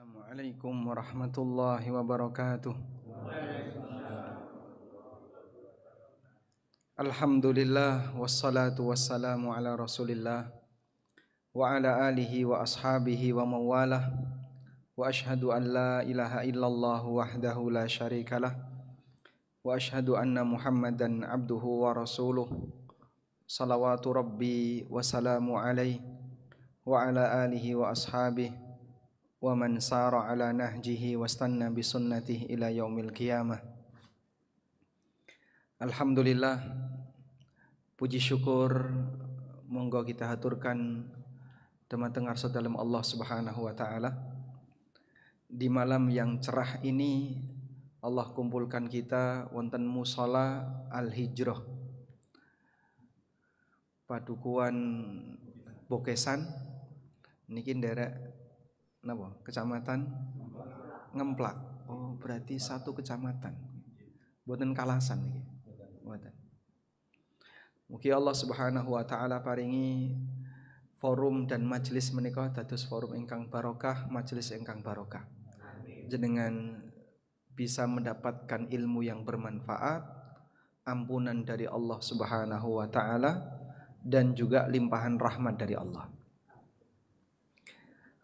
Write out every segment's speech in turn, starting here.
Assalamualaikum warahmatullahi wabarakatuh. Alhamdulillah wassalatu wassalamu ala Rasulillah wa ala alihi wa ashabihi wa mawalah. Wa ashhadu an la ilaha illallah wahdahu la syarikalah wa ashhadu anna Muhammadan abduhu wa rasuluh. Salawatu rabbi wa salamu alaihi wa ala alihi wa ashabihi wa man sara ala nahjihi wastanna bi sunnatihi ila yaumil qiyamah. Alhamdulillah, puji syukur monggo kita haturkan teman-teman dalam Allah Subhanahu wa taala. Di malam yang cerah ini Allah kumpulkan kita wonten musala Al-Hijrah Padukuhan Bokesan niki nderek napa? Kecamatan Ngemplak. Oh, berarti satu kecamatan. Mboten Kalasan niki. Mboten. Mugi Allah Subhanahu wa taala paringi forum dan majelis menika dados forum ingkang barokah, majelis ingkang barokah. Jenengan bisa mendapatkan ilmu yang bermanfaat, ampunan dari Allah Subhanahu wa taala dan juga limpahan rahmat dari Allah.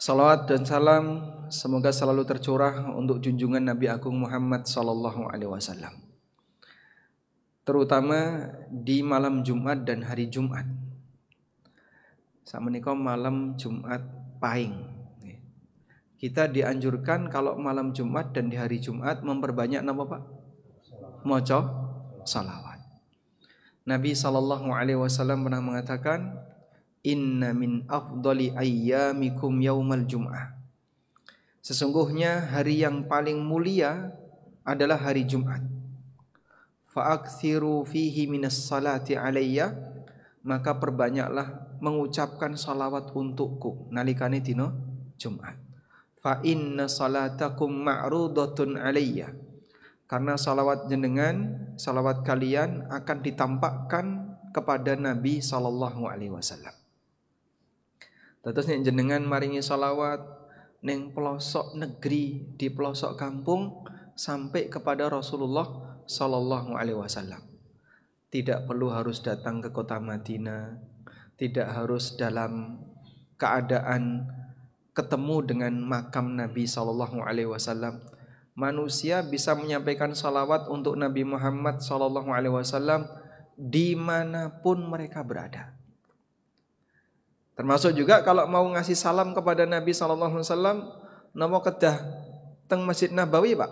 Salawat dan salam semoga selalu tercurah untuk junjungan Nabi Agung Muhammad sallallahu alaihi wasallam. Terutama di malam Jumat dan hari Jumat. Samenika malam Jumat Pahing. Kita dianjurkan kalau malam Jumat dan di hari Jumat memperbanyak napa Pak? Maca salawat. Nabi sallallahu alaihi wasallam pernah mengatakan, inna min afdali ayyamikum yaumal jum'ah. Sesungguhnya hari yang paling mulia adalah hari Jumat. Fa'aktsiru fihi minas salati alayya, maka perbanyaklah mengucapkan salawat untukku nalikane dina Jumat. Fa inna salatakum ma'rudatun alayya, karena salawat jenengan, salawat kalian akan ditampakkan kepada Nabi sallallahu alaihi wasallam. Terus nek jenengan maringi salawat ning pelosok negeri, di pelosok kampung sampai kepada Rasulullah sallallahu alaihi wasallam. Tidak perlu harus datang ke kota Madinah, tidak harus dalam keadaan ketemu dengan makam Nabi sallallahu alaihi wasallam. Manusia bisa menyampaikan salawat untuk Nabi Muhammad sallallahu alaihi wasallam dimanapun mereka berada. Termasuk juga kalau mau ngasih salam kepada Nabi sallallahu alaihi wasallam, napa kedah teng Masjid Nabawi, Pak?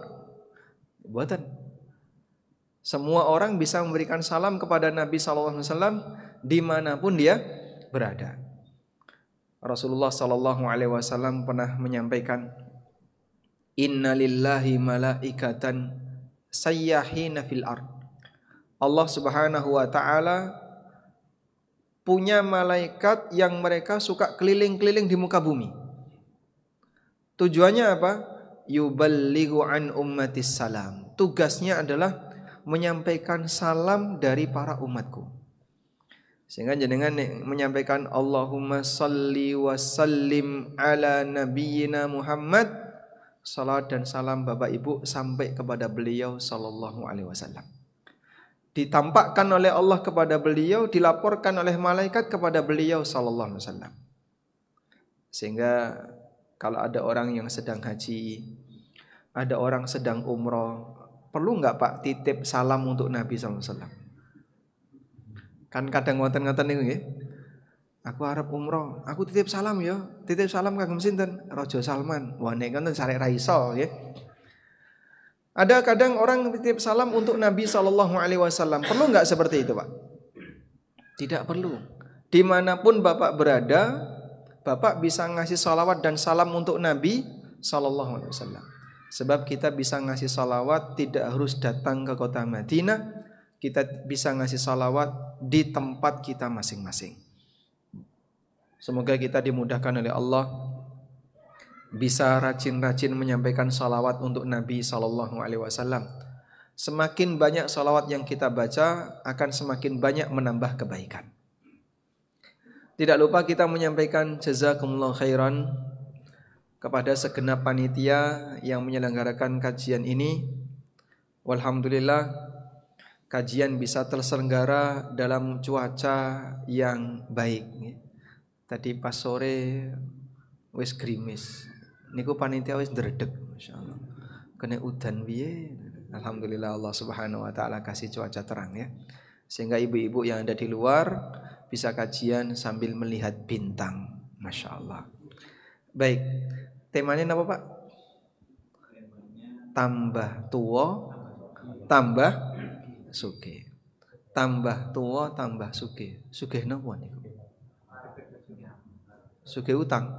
Mboten. Semua orang bisa memberikan salam kepada Nabi sallallahu alaihi wasallam dimanapun dia berada. Rasulullah sallallahu alaihi wasallam pernah menyampaikan, innalillahi malaikatan sayyahina fil ard. Allah Subhanahu wa taala punya malaikat yang mereka suka keliling-keliling di muka bumi. Tujuannya apa? Yuballighu an ummatis salam. Tugasnya adalah menyampaikan salam dari para umatku. Sehingga jenengan menyampaikan Allahumma salli wa sallim ala nabiyyina Muhammad, salat dan salam Bapak Ibu sampai kepada beliau sallallahu alaihi wasallam. Ditampakkan oleh Allah kepada beliau, dilaporkan oleh malaikat kepada beliau sallallahu alaihi wasallam. Sehingga kalau ada orang yang sedang haji, ada orang sedang umroh, perlu enggak Pak titip salam untuk Nabi sallallahu alaihi wasallam? Kan kadang ngoten-ngoten niku nggih. Aku arep umroh, aku titip salam ya. Titip salam kagem sinten? Raja Salman. Wah nek ngoten sarek ra iso nggih. Ada kadang orang titip salam untuk Nabi sallallahu alaihi wasallam. Perlu enggak seperti itu, Pak? Tidak perlu. Dimanapun Bapak berada, Bapak bisa ngasih salawat dan salam untuk Nabi sallallahu alaihi wasallam. Sebab kita bisa ngasih salawat tidak harus datang ke kota Madinah. Kita bisa ngasih salawat di tempat kita masing-masing. Semoga kita dimudahkan oleh Allah bisa rajin-rajin menyampaikan salawat untuk Nabi sallallahu alaihi wasallam. Semakin banyak salawat yang kita baca akan semakin banyak menambah kebaikan. Tidak lupa kita menyampaikan jazakumullah khairan kepada segenap panitia yang menyelenggarakan kajian ini. Walhamdulillah kajian bisa terselenggara dalam cuaca yang baik. Tadi pas sore wis gerimis. Niku panitia wis ndredeg masyaallah. Kena udan piye? Alhamdulillah Allah Subhanahu wa taala kasih cuaca terang ya. Sehingga ibu-ibu yang ada di luar bisa kajian sambil melihat bintang. Masyaallah. Baik. Temanya apa, Pak? Tambah tua, tambah sugih. Tambah tua, tambah sugih. Sugih napa niku? Sugih utang.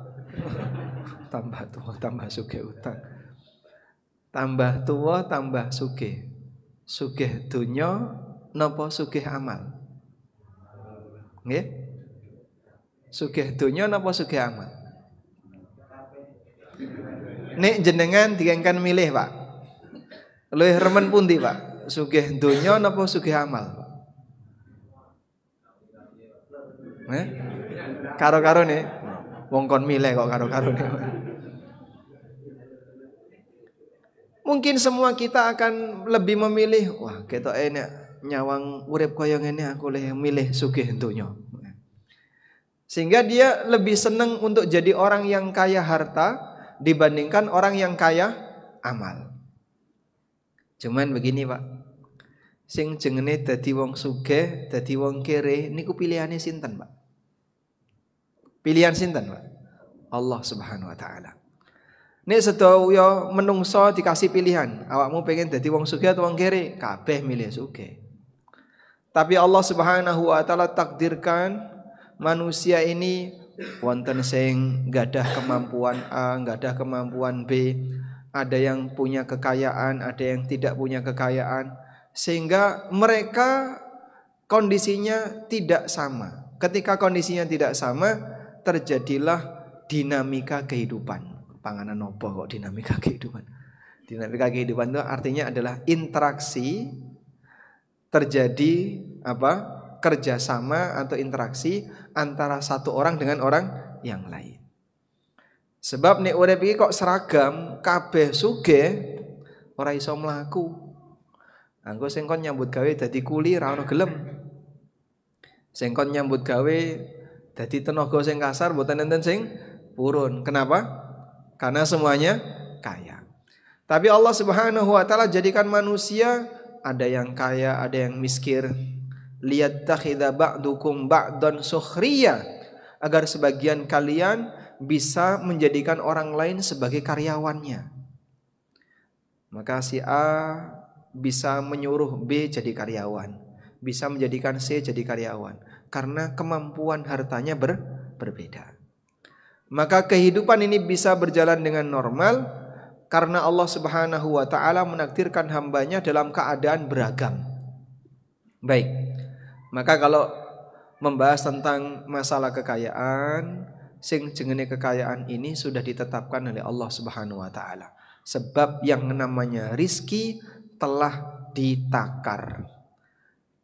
Tambah tua, tambah sugih utang. Tambah tua, tambah sugih. Sugih donya napa sugih amal? Nggih? Sugih donya napa sugih amal? Nek jenengan dikengken milih, Pak. Luwih remen pundi, Pak? Sugih donya napa sugih amal? Karo-karo nih. Wong kon milih kok karo-karo nih. Mungkin semua kita akan lebih memilih, wah ketok enak nyawang urip kaya ngene aku milih sugih donya. Sehingga dia lebih senang untuk jadi orang yang kaya harta dibandingkan orang yang kaya amal. Cuman begini, Pak. Sing jengene dadi wong sugih, dadi wong kere niku pilihane sinten, Pak? Pilihan sinten, Pak? Allah Subhanahu wa taala. Nek sedaya menungso dikasih pilihan, awakmu pengen dadi wong sugih atau wong kere? Kabeh milih sugih. Tapi Allah Subhanahu wa taala takdirkan manusia ini wonten sing gadah kemampuan A, gadah kemampuan B, ada yang punya kekayaan, ada yang tidak punya kekayaan, sehingga mereka kondisinya tidak sama. Ketika kondisinya tidak sama, terjadilah dinamika kehidupan. Panganan nopo kok dinamika kehidupan? Dinamika kehidupan itu artinya adalah interaksi terjadi kerjasama atau interaksi antara satu orang dengan orang yang lain. Sebab nek urip iki kok seragam kabeh sugih ora iso mlaku. Anggo sing kon nyambut gawe dadi kuli ra ono gelem. Sing kon nyambut gawe dadi tenaga sing kasar mboten enten sing purun. Kenapa? Karena semuanya kaya. Tapi Allah Subhanahu wa taala jadikan manusia ada yang kaya, ada yang miskin. Liyattakhidha ba'dukum ba'dan sukhriya, agar sebagian kalian bisa menjadikan orang lain sebagai karyawannya. Maka si A bisa menyuruh B jadi karyawan, bisa menjadikan C jadi karyawan, karena kemampuan hartanya berbeda. Maka kehidupan ini bisa berjalan dengan normal karena Allah Subhanahu wa taala menakdirkan hambanya dalam keadaan beragam. Baik. Maka kalau membahas tentang masalah kekayaan, sing jenenge kekayaan ini sudah ditetapkan oleh Allah Subhanahu wa taala. Sebab yang namanya rizki telah ditakar.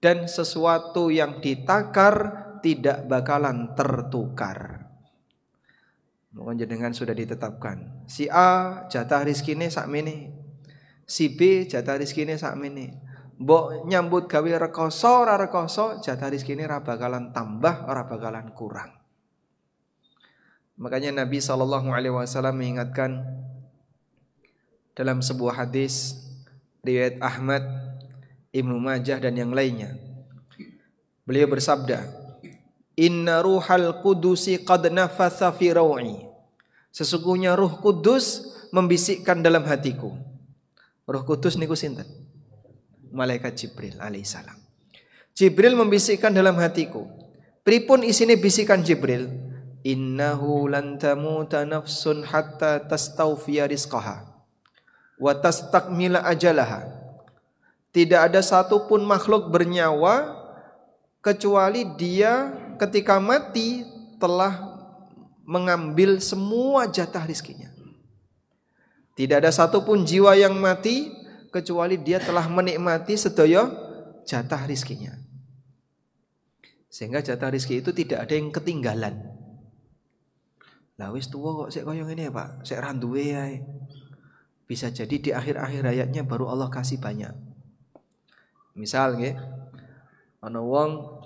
Dan sesuatu yang ditakar tidak bakalan tertukar. Mohon jenengan sudah ditetapkan. Si A jatah rizkine sakmene. Si B jatah rizkine sakmene. Mbok nyambut gawe rekoso ora rekoso, jatah rizkine ora bakalan tambah, ora bakalan kurang. Makanya Nabi SAW mengingatkan dalam sebuah hadis riwayat Ahmad, Ibnu Majah dan yang lainnya. Beliau bersabda, "Inna ruhal qudusi qad nafatha fi raw'i." Sesungguhnya Ruh Kudus membisikkan dalam hatiku. Ruh Kudus niku sinten? Malaikat Jibril alaihissalam. Jibril membisikkan dalam hatiku. Pripun isine bisikan Jibril? Innahu lan tamuta nafsun hatta tastawfiya rizqaha wa tastakmila ajalaha. Tidak ada satupun makhluk bernyawa kecuali dia ketika mati telah mengambil semua jatah rizkinya. Tidak ada satupun jiwa yang mati kecuali dia telah menikmati sedaya jatah rizkinya. Sehingga jatah rizki itu tidak ada yang ketinggalan. Lah wis tuwa kok sik kaya ngene ya Pak, sik ra duwe ae. Bisa jadi di akhir-akhir hayatnya baru Allah kasih banyak. Misal nggih, ana wong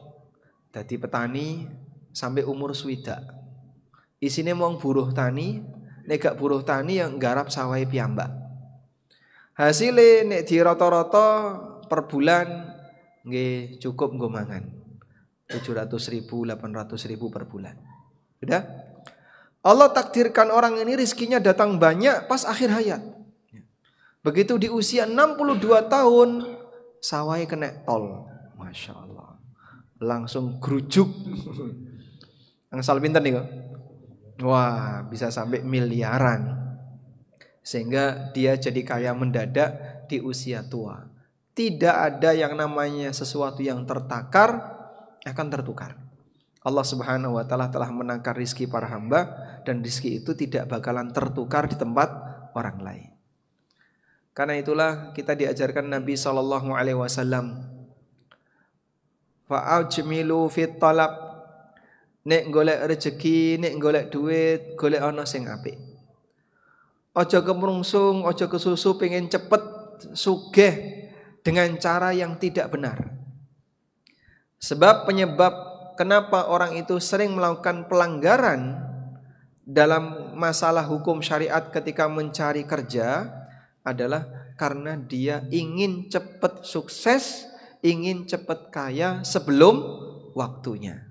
dadi petani sampai umur swidak. Isine wong buruh tani, nek gak buruh tani yang nggarap sawahe piyambak. Hasilnya nek di rata-rata per bulan nggih cukup nggo mangan. 700.000, 800.000 per bulan. Sudah? Allah takdirkan orang ini rizkinya datang banyak pas akhir hayat. Begitu di usia 62 tahun sawahnya kena tol. Masya Allah. Langsung gerujuk. Angsal pinter nih kok. Wah, bisa sampai miliaran. Sehingga dia jadi kaya mendadak di usia tua. Tidak ada yang namanya sesuatu yang tertakar akan tertukar. Allah Subhanahu wa taala telah menakar rizki para hamba dan rizki itu tidak bakalan tertukar di tempat orang lain. Karena itulah kita diajarkan Nabi sallallahu alaihi wasallam, fa'ajmilu fit talab. Nek golek rezeki, nek golek duit, golek ana sing apik. Aja kemrungsung, aja kesusu pengen cepet sugih dengan cara yang tidak benar. Sebab penyebab kenapa orang itu sering melakukan pelanggaran dalam masalah hukum syariat ketika mencari kerja adalah karena dia ingin cepat sukses, ingin cepat kaya sebelum waktunya.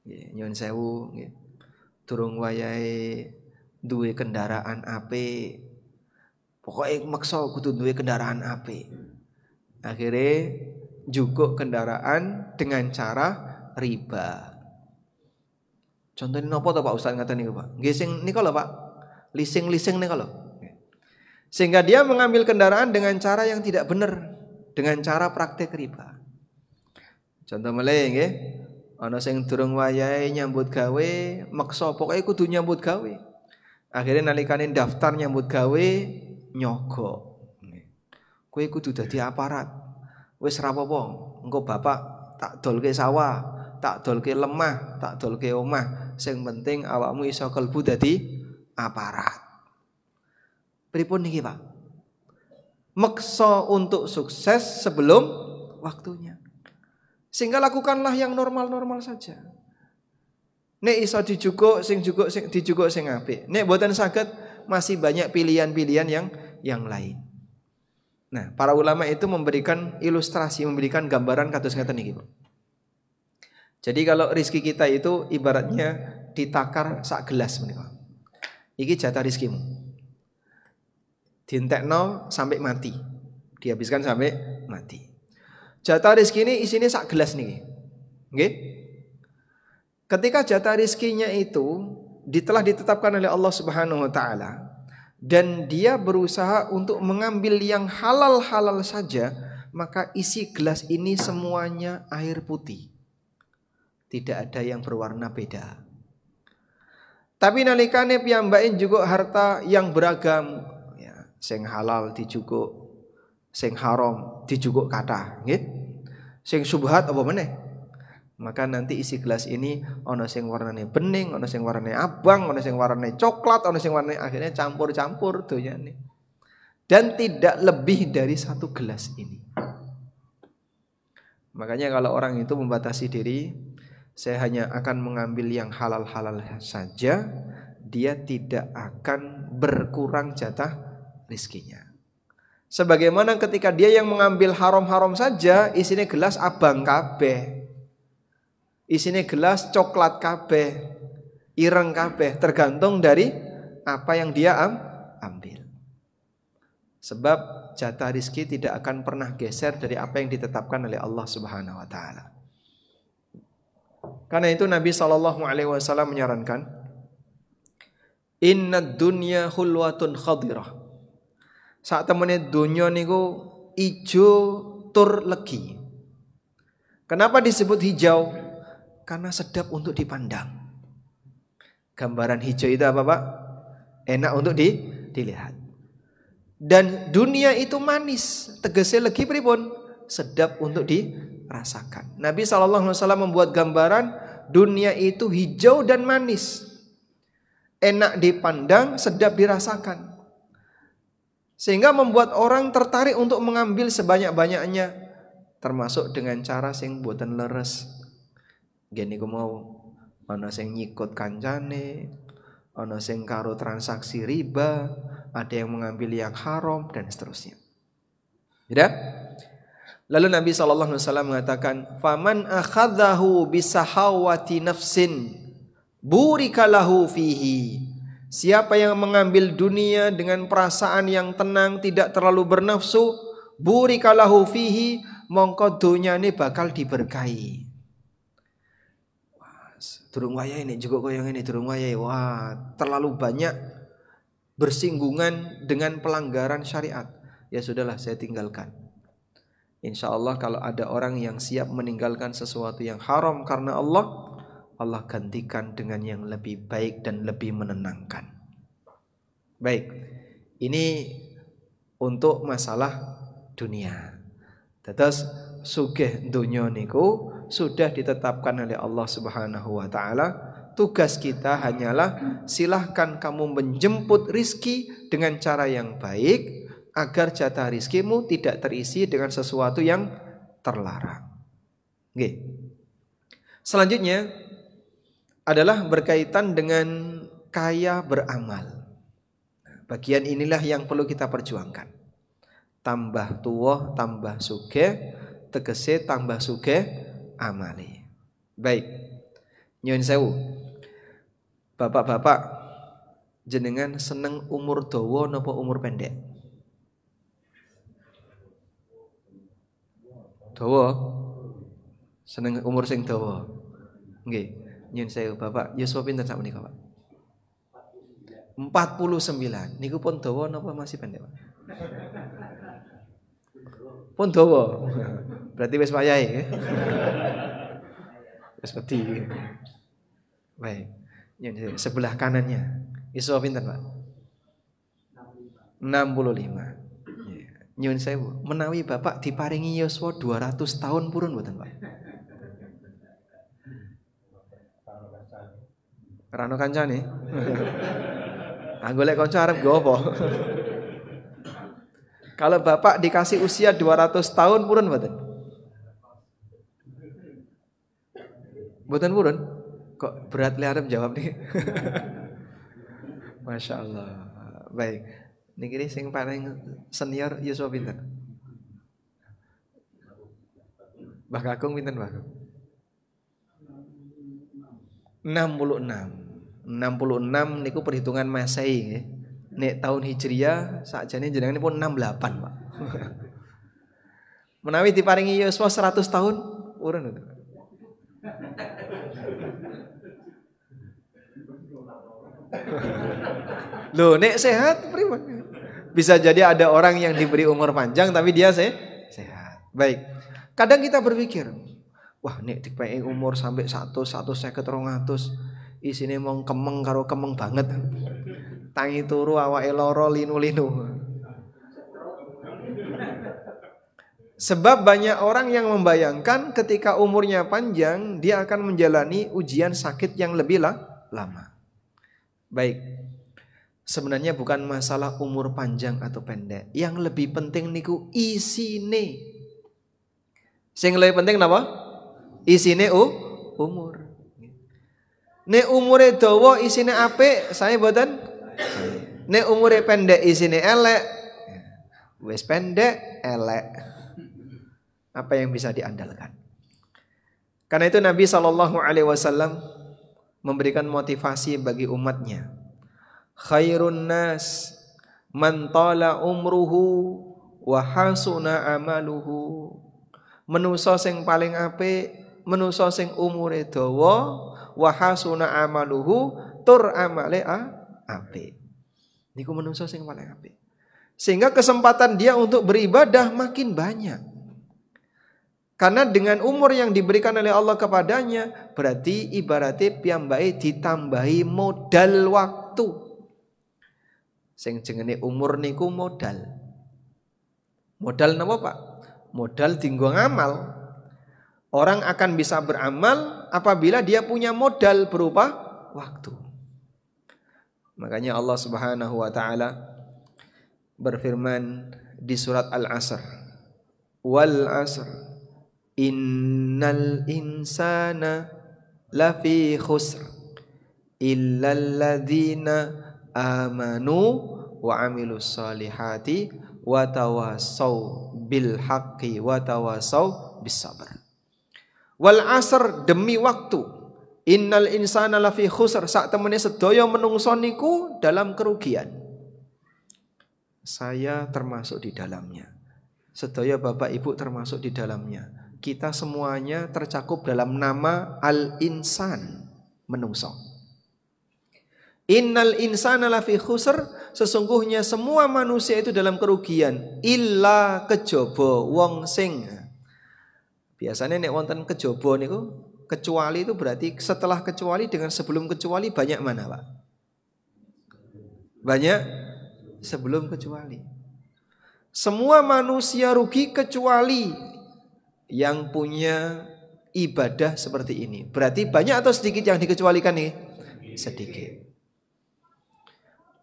Nyuwun sewu, durung wayahe duwe kendaraan apik. Pokoke maksa kudu duwe kendaraan apik. Akhirnya jukuk kendaraan dengan cara riba. Contohnya napa to Pak Ustaz ngaten niku Pak? Nggih sing nika lho Pak. Leasing nika lho. Sehingga dia mengambil kendaraan dengan cara yang tidak benar, dengan cara praktek riba. Contoh meleh nggih, ana sing durung wayahe nyambut gawe, maksa pokoke kudu nyambut gawe. Akhirnya nalikane daftar nyambut gawe nyogok. Kowe kudu dadi aparat. Wis ra apa-apa, engko bapak tak dolke sawah, tak dolke lemah, tak dolke omah. Sing penting awakmu iso kelbu dadi aparat. Pripun niki Pak? Meksa untuk sukses sebelum waktunya. Sehingga lakukanlah yang normal-normal saja. Nek iso dijukuk sing dijukuk sing apik. Nek mboten saged masih banyak pilihan-pilihan yang lain. Nah, para ulama itu memberikan ilustrasi, memberikan gambaran kados ngeten niki, Pak. Jadi kalau rizki kita itu ibaratnya ditakar sak gelas menika. Iki jatah rizkimu. Dientekno sampai mati. Dihabiskan sampai mati. Jatah rizki ini isinya sak gelas niki. Nggih? Ketika jatah rizkinya itu telah ditetapkan oleh Allah Subhanahu wa taala dan dia berusaha untuk mengambil yang halal-halal saja, maka isi gelas ini semuanya air putih. Tidak ada yang berwarna beda. Tapi nalikane piyambakin juga harta yang beragam, ya, sing halal dijukuk, sing haram dijukuk kathah, nggih. Sing subhat apa meneh? Maka nanti isi gelas ini ono sing warnane bening, ono sing warnane abang, ono sing warnane coklat, ono sing warnane akhirnya campur-campur donyane. Dan tidak lebih dari satu gelas ini. Makanya kalau orang itu membatasi diri, saya hanya akan mengambil yang halal-halal saja, dia tidak akan berkurang jatah rizkinya. Sebagaimana ketika dia yang mengambil haram-haram saja, isinya gelas abang kabeh. Isinya gelas coklat kabeh, ireng kabeh, tergantung dari apa yang dia ambil. Sebab jatah rizki tidak akan pernah geser dari apa yang ditetapkan oleh Allah Subhanahu wa taala. Karena itu Nabi SAW menyarankan, Innad dunya hulwatun khadirah. Saat temene dunya niku ijo tur legi. Kenapa disebut hijau? Karena sedap untuk dipandang. Gambaran hijau itu apa Pak? Enak untuk dilihat. Dan dunia itu manis. Tegasnya lagi pripun? Sedap untuk dirasakan. Nabi SAW membuat gambaran dunia itu hijau dan manis. enak dipandang, sedap dirasakan. Sehingga membuat orang tertarik untuk mengambil sebanyak-banyaknya, termasuk dengan cara sing boten leres. Gini ku mau ana sing nyikut kancane, ana sing karo transaksi riba, ada yang mengambil yang haram dan seterusnya. Ya? Lalu Nabi SAW mengatakan, "Faman akhadhahu bisahawati nafsin, burika lahu fihi." Siapa yang mengambil dunia dengan perasaan yang tenang, tidak terlalu bernafsu, burika lahu fihi, mongko dunyane bakal diberkahi. Durung wayahe nek juga koyo ngene durung wayahe. Wah, terlalu banyak bersinggungan dengan pelanggaran syariat. Ya sudahlah, saya tinggalkan. Insya Allah kalau ada orang yang siap meninggalkan sesuatu yang haram karena Allah, Allah gantikan dengan yang lebih baik dan lebih menenangkan. Baik, ini untuk masalah dunia. Terus sugih dunya niku sudah ditetapkan oleh Allah Subhanahu wa taala. Tugas kita hanyalah silahkan kamu menjemput rizki dengan cara yang baik, agar jatah rizkimu tidak terisi dengan sesuatu yang terlarang. Oke. Selanjutnya adalah berkaitan dengan kaya beramal. Bagian inilah yang perlu kita perjuangkan. Tambah tua, tambah sugih, tegese tambah sugih amali. Baik. Nyuwun sewu. Bapak-bapak, jenengan seneng umur dawa napa umur pendek? Dawa. Seneng umur sing dawa. Nggih. Nyuwun sewu, Bapak. Yuswa pinten sak menika, Pak? 49. Niku pun dawa napa masih pendek, Pak? Pun dawa. Berarti wis wayahe. Wis wedi. Baik. Nyuwun sebelah kanannya. Yuswa pinten, Pak? 65. Nyuwun sewu, menawi Bapak diparingi yuswa 200 tahun purun mboten, Pak? Rano kancane. Golek kanca arep nggo apa? Kalau Bapak dikasih usia 200 tahun purun mboten? Mboten purun? Kok berat le arep jawab nih? Masya Allah. Baik. Niki sing paling senior yuswa pinten? Mbah Kakung pinten, Mbah? 66. 66 niku perhitungan Masehi nggih. Nek tahun Hijriah sakjane jenengan pun 68, Pak. Menawi diparingi yuswa 100 tahun urun itu. Loh, nek sehat pripun? Bisa jadi ada orang yang diberi umur panjang tapi dia sehat. Baik. Kadang kita berpikir, wah nek diparingi umur sampai 150 200 isine mong kemeng karo kemeng banget. Tangi turu awake lara linu-linu. Sebab banyak orang yang membayangkan ketika umurnya panjang dia akan menjalani ujian sakit yang lebih lama. Baik. Sebenarnya bukan masalah umur panjang atau pendek. Yang lebih penting niku isine. Sing lebih penting napa? Isine umur. Nek umure dawa isine apik, saya mboten. Nek umure pendek isine elek. Wis pendek, elek. Apa yang bisa diandalkan? Karena itu Nabi SAW memberikan motivasi bagi umatnya. Khairun nas man tala umruhu wa hasuna amaluhu. Manusa sing paling apik, manusa sing umure dawa, wa hasuna amaluhu, tur amale apik. Niku manusa sing paling apik. Sehingga kesempatan dia untuk beribadah makin banyak. Karena dengan umur yang diberikan oleh Allah kepadanya, berarti ibaratnya piyambake ditambahi modal waktu. Sing jenenge umur niku modal. Modal napa, Pak? Modal dienggo ngamal. Orang akan bisa beramal apabila dia punya modal berupa waktu. Makanya Allah Subhanahu wa taala berfirman di surat Al-Asr, wal 'asr innal insana lafi khusr illal ladzina amanu wa amilus solihati wa tawasaw bil haqqi wa tawasaw bis sabr. Wal 'asr, demi waktu, innal insana lafi khusr, sak temene sedaya menungso niku dalam kerugian. Saya termasuk di dalamnya. Sedaya Bapak Ibu termasuk di dalamnya. Kita semuanya tercakup dalam nama Al-Insan, menungso. Innal insana lafi khusr, sesungguhnya semua manusia itu dalam kerugian, illa kejaba wong sing. Biasanya nek wonten kejaba niku, kecuali itu berarti setelah kecuali dengan sebelum kecuali banyak mana, Pak? Banyak sebelum kecuali. Semua manusia rugi kecuali yang punya ibadah seperti ini. Berarti banyak atau sedikit yang dikecualikan nih? Sedikit.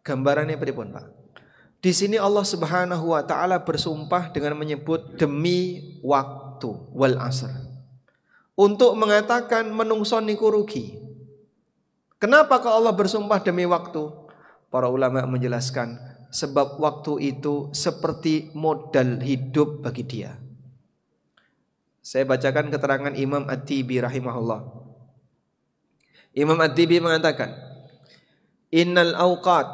Gambarannya pripun, Pak? Di sini Allah Subhanahu wa taala bersumpah dengan menyebut demi waktu, wal 'asr. Untuk mengatakan menungso niku rugi. Kenapa kok Allah bersumpah demi waktu? Para ulama menjelaskan sebab waktu itu seperti modal hidup bagi dia. Saya bacakan keterangan Imam At-Tibi rahimahullah. Imam At-Tibi mengatakan, innal awqat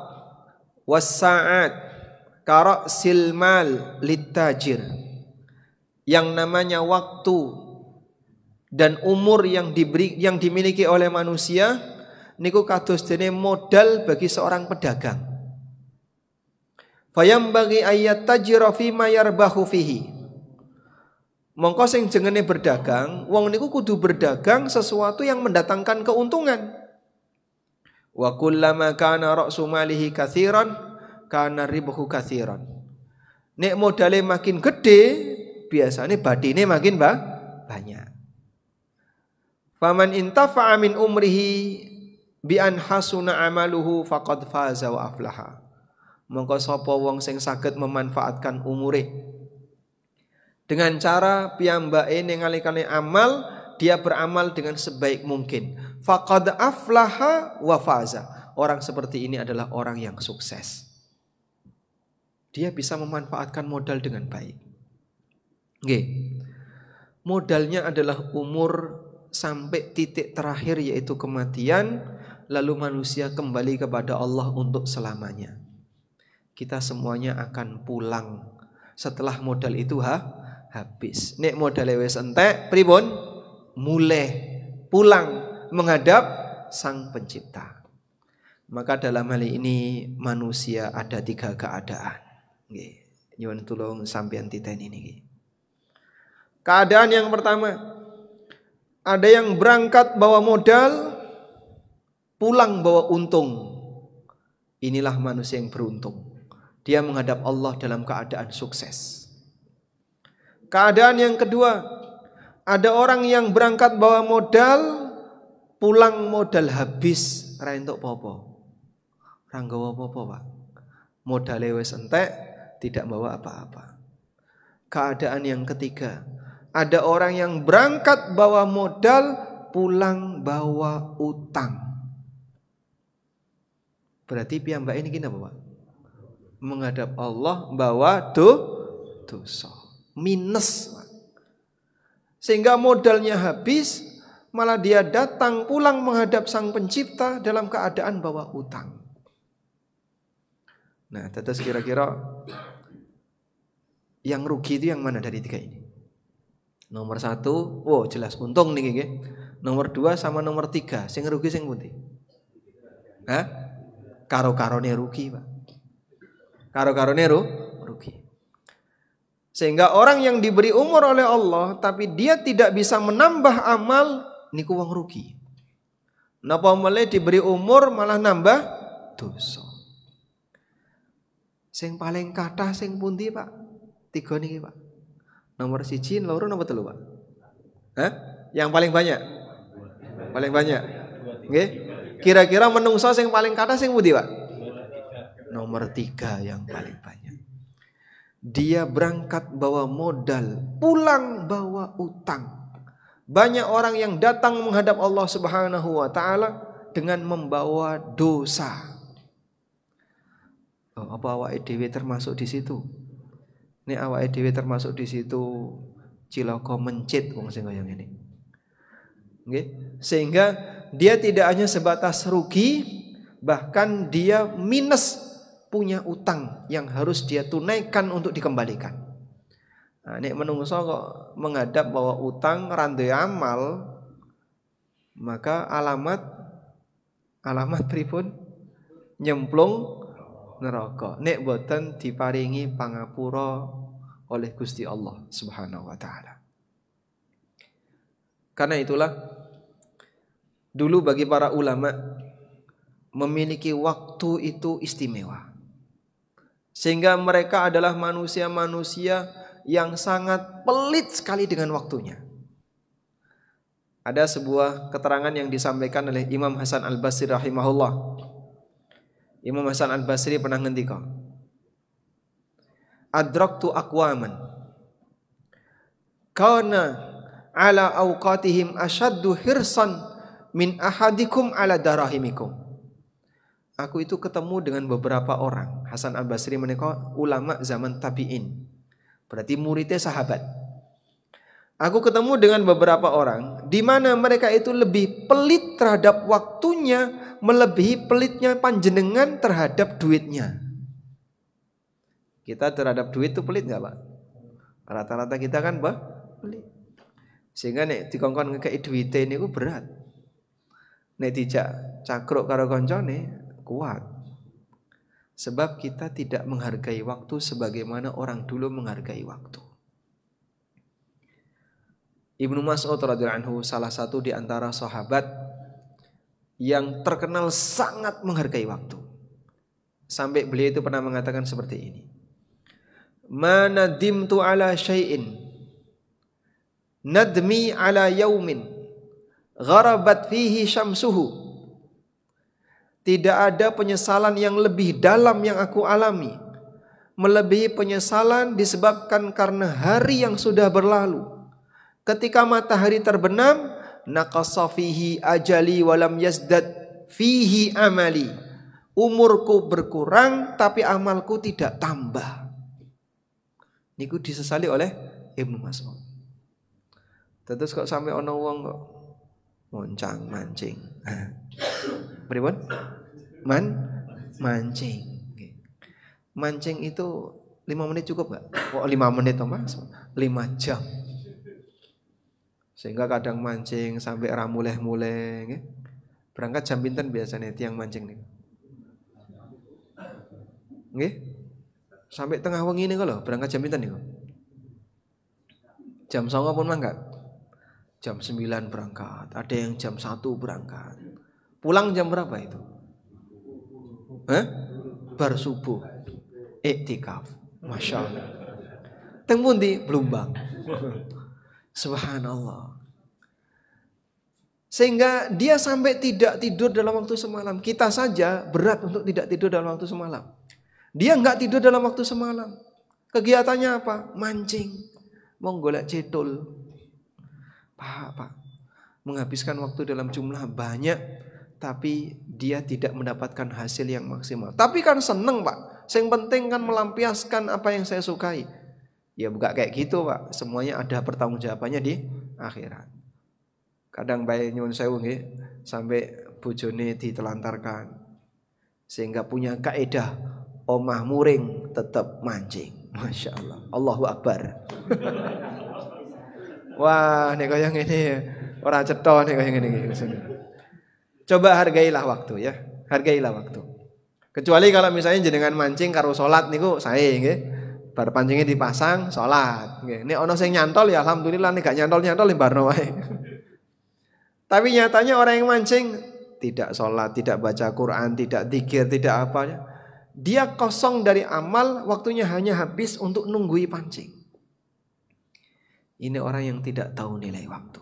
was sa'at kara'sil mal littajir. Yang namanya waktu dan umur yang dimiliki oleh manusia niku kados dene modal bagi seorang pedagang. Fayam bagi ayat tajira fima yarbahu fihi. Mongko sing jengene berdagang, wong niku kudu berdagang sesuatu yang mendatangkan keuntungan. Wa kullama kana ra'su malihi katsiran kana ribhu katsiran. Nek modale makin gede, biasane badine makin banyak. Faman intafa'a min umrihi bi an hasuna amaluhu faqad faza wa aflaha. Mongko sapa wong sing saged memanfaatkan umure dengan cara piyambake ningalikane amal, dia beramal dengan sebaik mungkin. Faqad aflaha wa faza. Orang seperti ini adalah orang yang sukses. Dia bisa memanfaatkan modal dengan baik. Nggih. Modalnya adalah umur sampai titik terakhir yaitu kematian, lalu manusia kembali kepada Allah untuk selamanya. Kita semuanya akan pulang setelah modal itu habis. Nek modale wis entek, pripun? Mulih pulang menghadap Sang Pencipta. Maka dalam hal ini manusia ada 3 keadaan. Nggih, nyuwun tulung sampeyan titeni niki. Keadaan yang pertama, ada yang berangkat bawa modal, pulang bawa untung. Inilah manusia yang beruntung. Dia menghadap Allah dalam keadaan sukses. Keadaan yang kedua, ada orang yang berangkat bawa modal, pulang modal habis, ra entuk apa-apa. Ra nggawa apa-apa, Pak. Modale wis entek, tidak bawa apa-apa. Keadaan yang ketiga, ada orang yang berangkat bawa modal, pulang bawa utang. Berarti piyambak ini gini apa, Pak? Menghadap Allah bawa dosa. Minus. Sehingga modalnya habis, malah dia datang pulang menghadap Sang Pencipta dalam keadaan bawa utang. Nah, terus kira-kira yang rugi itu yang mana dari 3 ini? Nomor 1, oh jelas untung nih nggih. Nomor 2 sama nomor 3, sing rugi sing pundi? Hah? Karo-karone rugi, Pak. Karo-karone rugi. Sehingga orang yang diberi umur oleh Allah tapi dia tidak bisa menambah amal, niku wong rugi. Napa mulai diberi umur malah nambah dosa. Sing paling kathah sing pundi, Pak? 3 niki, Pak. Nomor 1, loro, nomor 3, Pak. Hah? Yang paling banyak? Paling banyak. Nggih. Kira-kira menungso sing paling kathah sing pundi, Pak? Nomor 3 yang paling banyak. Dia berangkat bawa modal, pulang bawa utang. Banyak orang yang datang menghadap Allah Subhanahu wa taala dengan membawa dosa. Oh, apa awake dhewe termasuk di situ? Nek awake dhewe termasuk di situ, cilaka mencit wong sing kaya ngene. Nggih, sehingga dia tidak hanya sebatas rugi, bahkan dia minus, punya utang yang harus dia tunaikan untuk dikembalikan. Nah, nek menungso kok menghadap bahwa utang randhe amal, maka alamat pripun? Nyemplung neraka. Nek boten diparingi pangapura oleh Gusti Allah Subhanahu wa taala. Karena itulah dulu bagi para ulama memiliki waktu itu istimewa. Sehingga mereka adalah manusia-manusia yang sangat pelit sekali dengan waktunya. Ada sebuah keterangan yang disampaikan oleh Imam Hasan Al-Basri rahimahullah. Imam Hasan Al-Basri pernah ngendika, adraktu aqwaman kana ala awqatihim ashaddu hirsan min ahadikum ala darahimikum. Aku itu ketemu dengan beberapa orang. Hasan Al-Basri menika ulama zaman tabi'in. Berarti muridnya sahabat. Aku ketemu dengan beberapa orang di mana mereka itu lebih pelit terhadap waktunya melebihi pelitnya panjenengan terhadap duitnya. Kita terhadap duit itu pelit enggak, Pak? Rata-rata kita kan, Pak, pelit. Sehingga nek dikongkon ngekeki duite niku berat. Nek dijak cakruk karo koncone kuat. Sebab kita tidak menghargai waktu sebagaimana orang dulu menghargai waktu. Ibnu Mas'ud radhiyallahu anhu salah satu di antara sahabat yang terkenal sangat menghargai waktu. Sampai beliau itu pernah mengatakan seperti ini. Ma nadimtu ala syai'in nadmi ala yaumin gharabat fihi syamsuhu. Tidak ada penyesalan yang lebih dalam yang aku alami melebihi penyesalan disebabkan karena hari yang sudah berlalu. Ketika matahari terbenam, naqassa fihi ajali walam yazdad fihi amali. Umurku berkurang tapi amalku tidak tambah. Niku disesali oleh Ibnu Mas'ud. Terus kok sampai ana wong kok moncang mancing. Pripun? Mancing. Mancing itu 5 menit cukup enggak? Kok 5 menit toh, Mas? 5 jam. Sehingga kadang mancing sampai ra muleh-muleh nggih. Berangkat jam pinten biasanya tiang mancing niku? Nggih? Sampai tengah wengi niku lho, berangkat jam pinten niku? Jam 09.00 pun mangkat. Jam 9 berangkat, ada yang jam 1 berangkat. Pulang jam berapa itu? Bar subuh. Iktikaf. Masya Allah. Teng pundi? Blumbang. Subhanallah. Sehingga dia sampai tidak tidur dalam waktu semalam. Kita saja berat untuk tidak tidur dalam waktu semalam. Dia enggak tidur dalam waktu semalam. Kegiatannya apa? Mancing. Mau golek cetul. Pak, menghabiskan waktu dalam jumlah banyak, tapi dia tidak mendapatkan hasil yang maksimal. Tapi kan seneng, Pak. Yang penting kan melampiaskan apa yang saya sukai. Ya bukan kayak gitu, Pak. Semuanya ada pertanggungjawabannya di akhirat. Kadang bae nyuwun sewu nggih, sampai bojone ditelantarkan. Sehingga punya kaidah omah muring tetap mancing. Masya Allah. Allahu Akbar. Wah, nek kaya ngene ora cetha nek kaya ngene iki. Coba hargailah waktu ya. Hargailah waktu. Kecuali kalau misalnya jenengan mancing karo salat niku sae nggih. Bar pancingnya dipasang salat nggih. Nek ana sing nyantol ya alhamdulillah, nek gak nyantol-nyantol lembarno wae. Tapi nyatanya orang yang mancing tidak salat, tidak baca Quran, tidak zikir, tidak apa. Dia kosong dari amal, waktunya hanya habis untuk nunggui pancing. Ini orang yang tidak tahu nilai waktu.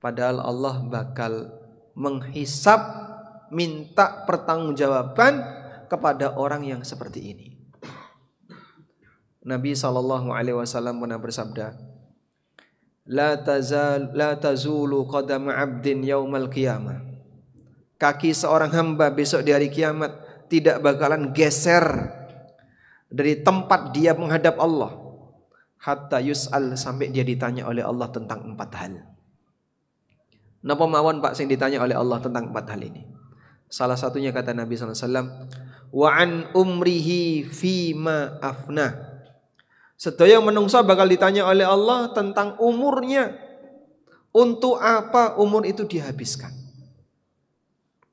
Padahal Allah bakal menghisap, minta pertanggungjawaban kepada orang yang seperti ini. Nabi SAW pernah bersabda, La tazulu qadam 'abdin yaumal qiyamah. Kaki seorang hamba besok di hari kiamat tidak bakalan geser dari tempat dia menghadap Allah hatta yus'al, sampai dia ditanya oleh Allah tentang 4 hal. Napa mawon Pak sing ditanya oleh Allah tentang 4 hal ini? Salah satunya kata Nabi SAW, wa an umrihi fima afna. Sedaya menungsa bakal ditanya oleh Allah tentang umurnya. Untuk apa umur itu dihabiskan?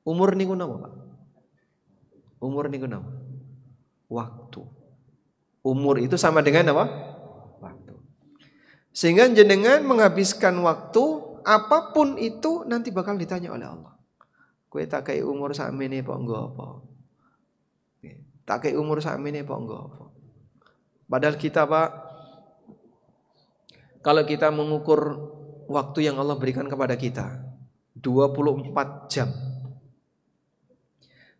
Umur niku napa, Pak? Umur niku napa? Waktu. Umur itu sama dengan apa? Waktu. Sehingga jenengan menghabiskan waktu, apapun itu nanti bakal ditanya oleh Allah. Kowe tak kei umur sakmene apa engko apa? Tak kei umur sakmene apa engko apa? Padahal kita, Pak, kalau kita mengukur waktu yang Allah berikan kepada kita 24 jam.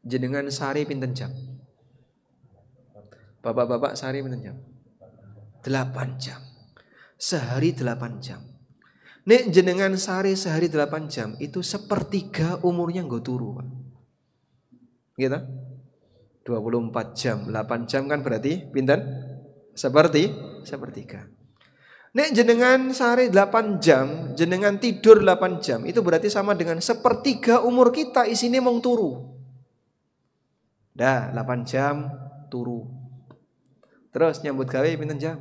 Jenengan sehari pinten jam? Bapak-bapak sehari pinten jam? 8 jam. Sehari 8 jam. Nek jenengan sehari 8 jam itu sepertiga umurnya nggo turu, Pak. Gitu? 24 jam, 8 jam kan berarti pinten? Sepertiga. Nek jenengan sehari 8 jam, jenengan tidur 8 jam, itu berarti sama dengan sepertiga umur kita isine mung turu. Dah 8 jam turu. Terus nyambut gawe pinten jam?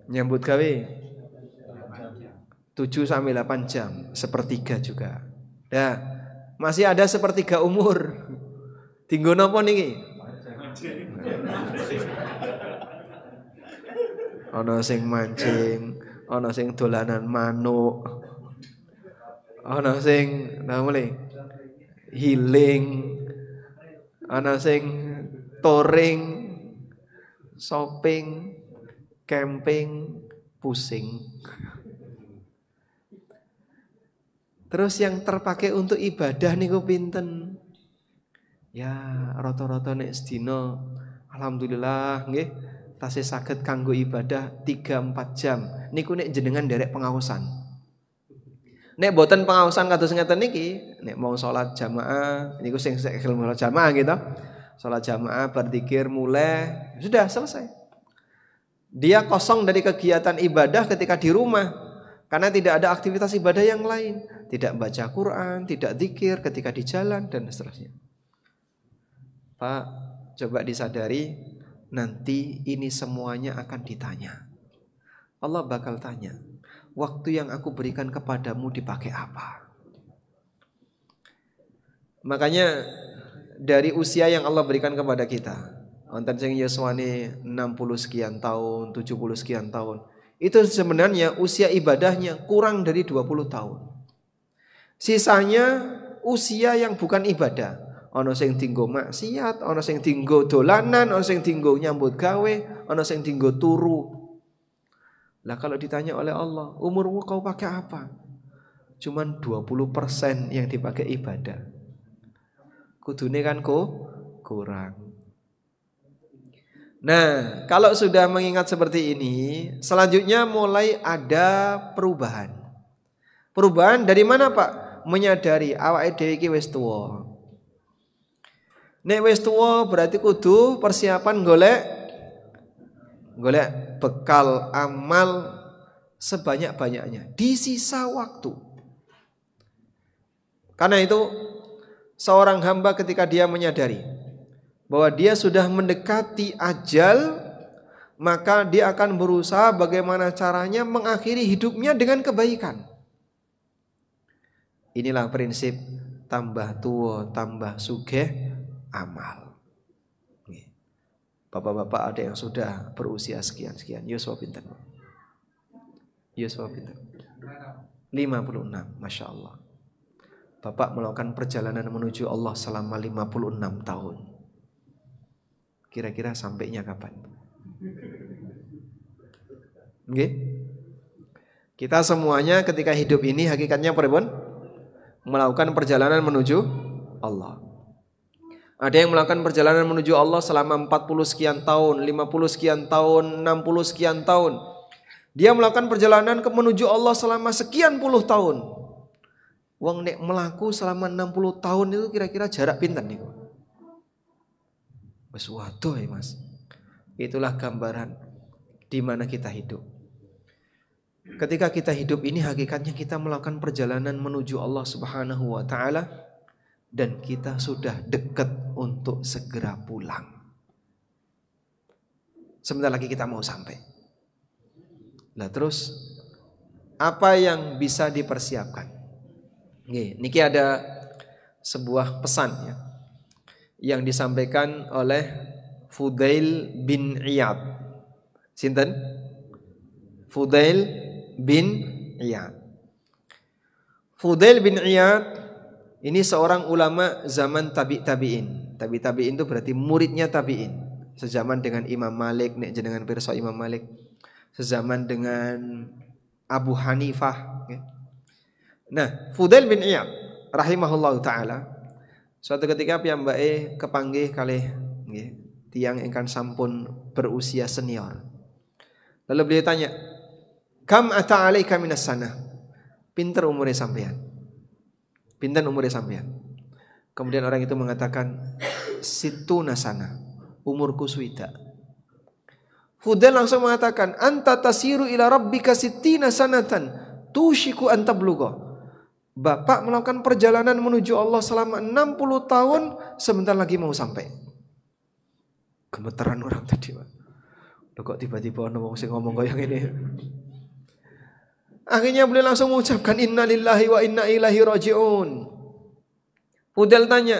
Nyambut gawe 7 sampai 8 jam, sepertiga juga. Dah, masih ada sepertiga umur. Tinggo napa niki? Ana sing mancing, ana sing dolanan manuk, ana sing healing, ana sing touring, shopping, camping, pusing. Terus yang terpakai untuk ibadah niku pinten? Ya, rata-rata nek sedina alhamdulillah nggih tasih saged kanggo ibadah 3-4 jam. Niku nek jenengan derek pengaosan. Nek boten pengaosan kados ngeten niki, nek mau salat jamaah niku sing ilmu jamaah gitu. Salat jamaah berzikir mulai sudah selesai. Dia kosong dari kegiatan ibadah ketika di rumah karena tidak ada aktivitas ibadah yang lain, tidak baca Quran, tidak zikir ketika di jalan dan seterusnya. Pak, coba disadari, nanti ini semuanya akan ditanya. Allah bakal tanya, waktu yang aku berikan kepadamu dipakai apa? Makanya dari usia yang Allah berikan kepada kita, wonten sing yuswane 60 sekian tahun, 70 sekian tahun, itu sebenarnya usia ibadahnya kurang dari 20 tahun. Sisanya usia yang bukan ibadah. Ana sing tinggo maksiat, ana sing tinggo dolanan, ana sing tinggo nyambut gawe, ana sing tinggo turu. Lah kalau ditanya oleh Allah, umurmu kau pakai apa? Cuman 20% yang dipakai ibadah. Kudune kan kurang. Nah, kalau sudah mengingat seperti ini, selanjutnya mulai ada perubahan. Perubahan dari mana, Pak? Menyadari awake dhewe iki wis tuwa. Nek wis tuwa berarti kudu persiapan golek bekal amal sebanyak-banyaknya di sisa waktu. Karena itu seorang hamba ketika dia menyadari bahwa dia sudah mendekati ajal, maka dia akan berusaha bagaimana caranya mengakhiri hidupnya dengan kebaikan. Inilah prinsip tambah tua tambah sugih amal. Bapak-bapak ada yang sudah berusia sekian-sekian. Yuswa pinten? Yuswa pinten? 56, Masya Allah. Bapak melakukan perjalanan menuju Allah selama 56 tahun. Kira-kira sampainya kapan? Nggih? Kita semuanya ketika hidup ini hakikatnya pripun? Melakukan perjalanan menuju Allah. Ada yang melakukan perjalanan menuju Allah selama 40 sekian tahun, 50 sekian tahun, 60 sekian tahun. Dia melakukan perjalanan menuju Allah selama sekian puluh tahun. Wong nek melaku selama 60 tahun itu kira-kira jarak pinten niku? Wes waduh ya Mas. Itulah gambaran di mana kita hidup. Ketika kita hidup ini hakikatnya kita melakukan perjalanan menuju Allah Subhanahu wa taala. Dan kita sudah dekat untuk segera pulang. Sebentar lagi kita mau sampai. Nah terus apa yang bisa dipersiapkan? Niki ada sebuah pesan ya, yang disampaikan oleh Fudail bin Iyad. Sinten? Fudail bin Iyad. Fudail bin Iyad ini seorang ulama zaman tabi'in. Tabi'in itu berarti muridnya tabi'in. Sezaman dengan Imam Malik, nek jenengan pirsa Imam Malik. Sezaman dengan Abu Hanifah. Nah, Fudail bin Iyad rahimahullahu taala suatu ketika piyambake kepanggih kalih tiyang ingkang sampun berusia senior. Lalu beliau tanya, "Kam ata alaika minas sana?" Pinter umure sampean. Pinten umurnya sampean? Kemudian orang itu mengatakan, "Situna sana." Umurku swida. Fudail langsung mengatakan, "Anta tasiru ila rabbika sittina sanatan tushiku an tablugha." Bapak melakukan perjalanan menuju Allah selama 60 tahun, sebentar lagi mau sampai. Gemeteran orang tadi, Pak. Loh kok tiba-tiba ana wong sing ngomong kaya ngene. Akhirnya beliau langsung mengucapkan inna lillahi wa inna ilaihi raji'un. Fudail tanya,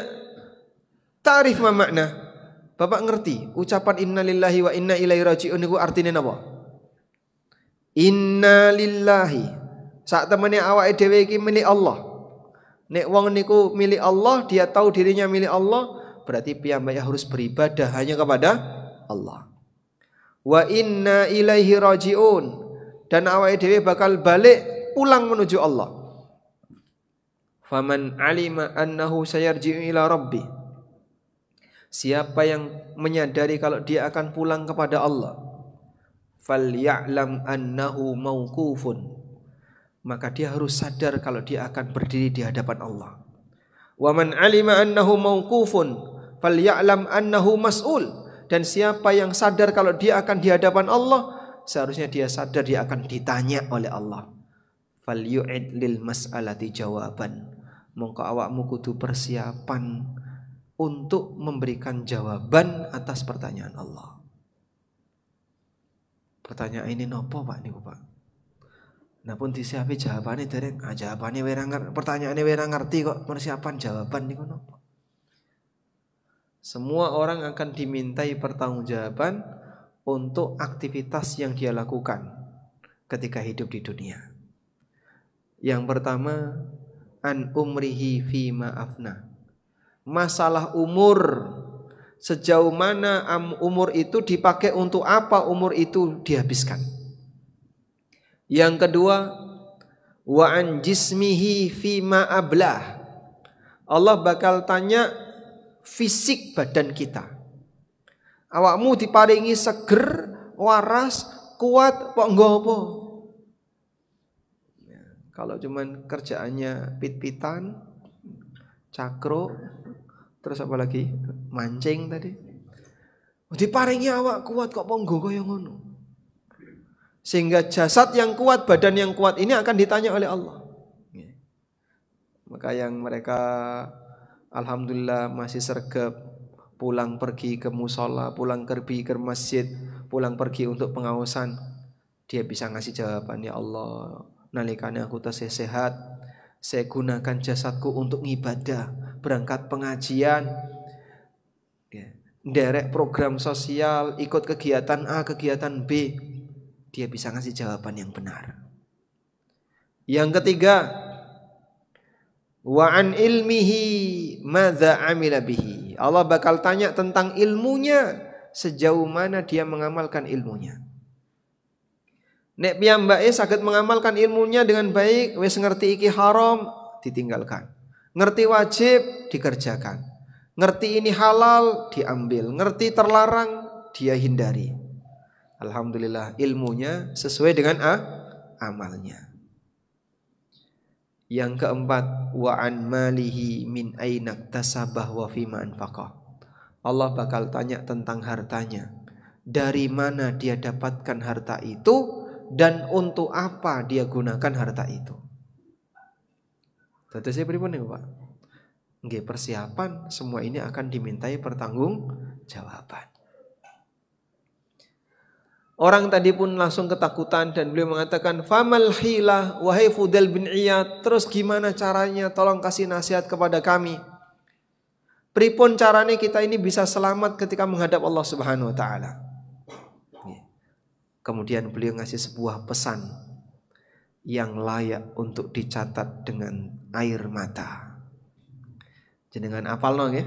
"Ta'rif ma makna?" Bapak ngerti ucapan inna lillahi wa inna ilaihi raji'un itu artinya apa? Inna lillahi. Sak temene awake dhewe iki milik Allah. Nek wong niku milik Allah, dia tahu dirinya milik Allah, berarti piyambake harus beribadah hanya kepada Allah. Wa inna ilaihi raji'un. Dan awake dhewe bakal balik pulang menuju Allah. Faman alima annahu sayarji'u ila rabbi. Siapa yang menyadari kalau dia akan pulang kepada Allah, falya'lam annahu mauqufun. Maka dia harus sadar kalau dia akan berdiri di hadapan Allah. Wa man alima annahu mauqufun falya'lam annahu mas'ul. Dan siapa yang sadar kalau dia akan di hadapan Allah, seharusnya dia sadar dia akan ditanya oleh Allah. Falyu'id lil mas'alati jawaban. Mongko awakmu kudu persiapan untuk memberikan jawaban atas pertanyaan Allah. Pertanyaan ini nopo Pak niku Pak? Napun disiapi jawabane dereng. Jawabane wera ngerti, pertanyaane wera ngerti kok persiapan jawaban niku nopo? Semua orang akan dimintai pertanggungjawaban untuk aktivitas yang dia lakukan ketika hidup di dunia. Yang pertama, an umrihi fima afna. Masalah umur, sejauh mana umur itu dipakai untuk apa umur itu dihabiskan. Yang kedua, wa an jismihi fima ablah. Allah bakal tanya fisik badan kita. Awakmu diparingi seger, waras, kuat, kok nggopo? Ya, kalau cuman kerjaannya pit-pitan, cakro, terus apa lagi? Mancing tadi. Diparingi awak kuat kok ponggo kaya ngono. Sehingga jasad yang kuat, badan yang kuat ini akan ditanya oleh Allah. Ya. Maka yang mereka alhamdulillah masih sergap, pulang pergi ke musola, pulang pergi ke masjid, pulang pergi untuk pengawasan, dia bisa ngasih jawaban, ya Allah, nalikane aku tasih sehat, saya gunakan jasadku untuk ibadah, berangkat pengajian, nderek program sosial, ikut kegiatan A, kegiatan B, dia bisa ngasih jawaban yang benar. Yang ketiga, wa an ilmihi madza amila bihi. Allah bakal tanya tentang ilmunya, sejauh mana dia mengamalkan ilmunya. Nek piyambake saged mengamalkan ilmunya dengan baik, wis ngerti iki haram, ditinggalkan. Ngerti wajib dikerjakan. Ngerti ini halal diambil, ngerti terlarang dia hindari. Alhamdulillah ilmunya sesuai dengan amalnya. Yang keempat, wa an malihi min aina tasabah wa fima anfaqah. Allah bakal tanya tentang hartanya. Dari mana dia dapatkan harta itu dan untuk apa dia gunakan harta itu. Tentu saya pripun niku, Pak? Nggih, persiapan semua ini akan dimintai pertanggungjawaban. Orang tadi pun langsung ketakutan dan beliau mengatakan, "Famal hilah wahai Fudail bin Iyad, terus gimana caranya? Tolong kasih nasihat kepada kami. Pripun caranya kita ini bisa selamat ketika menghadap Allah Subhanahu wa taala?" Kemudian beliau ngasih sebuah pesan yang layak untuk dicatat dengan air mata. Jenengan apal nong ya?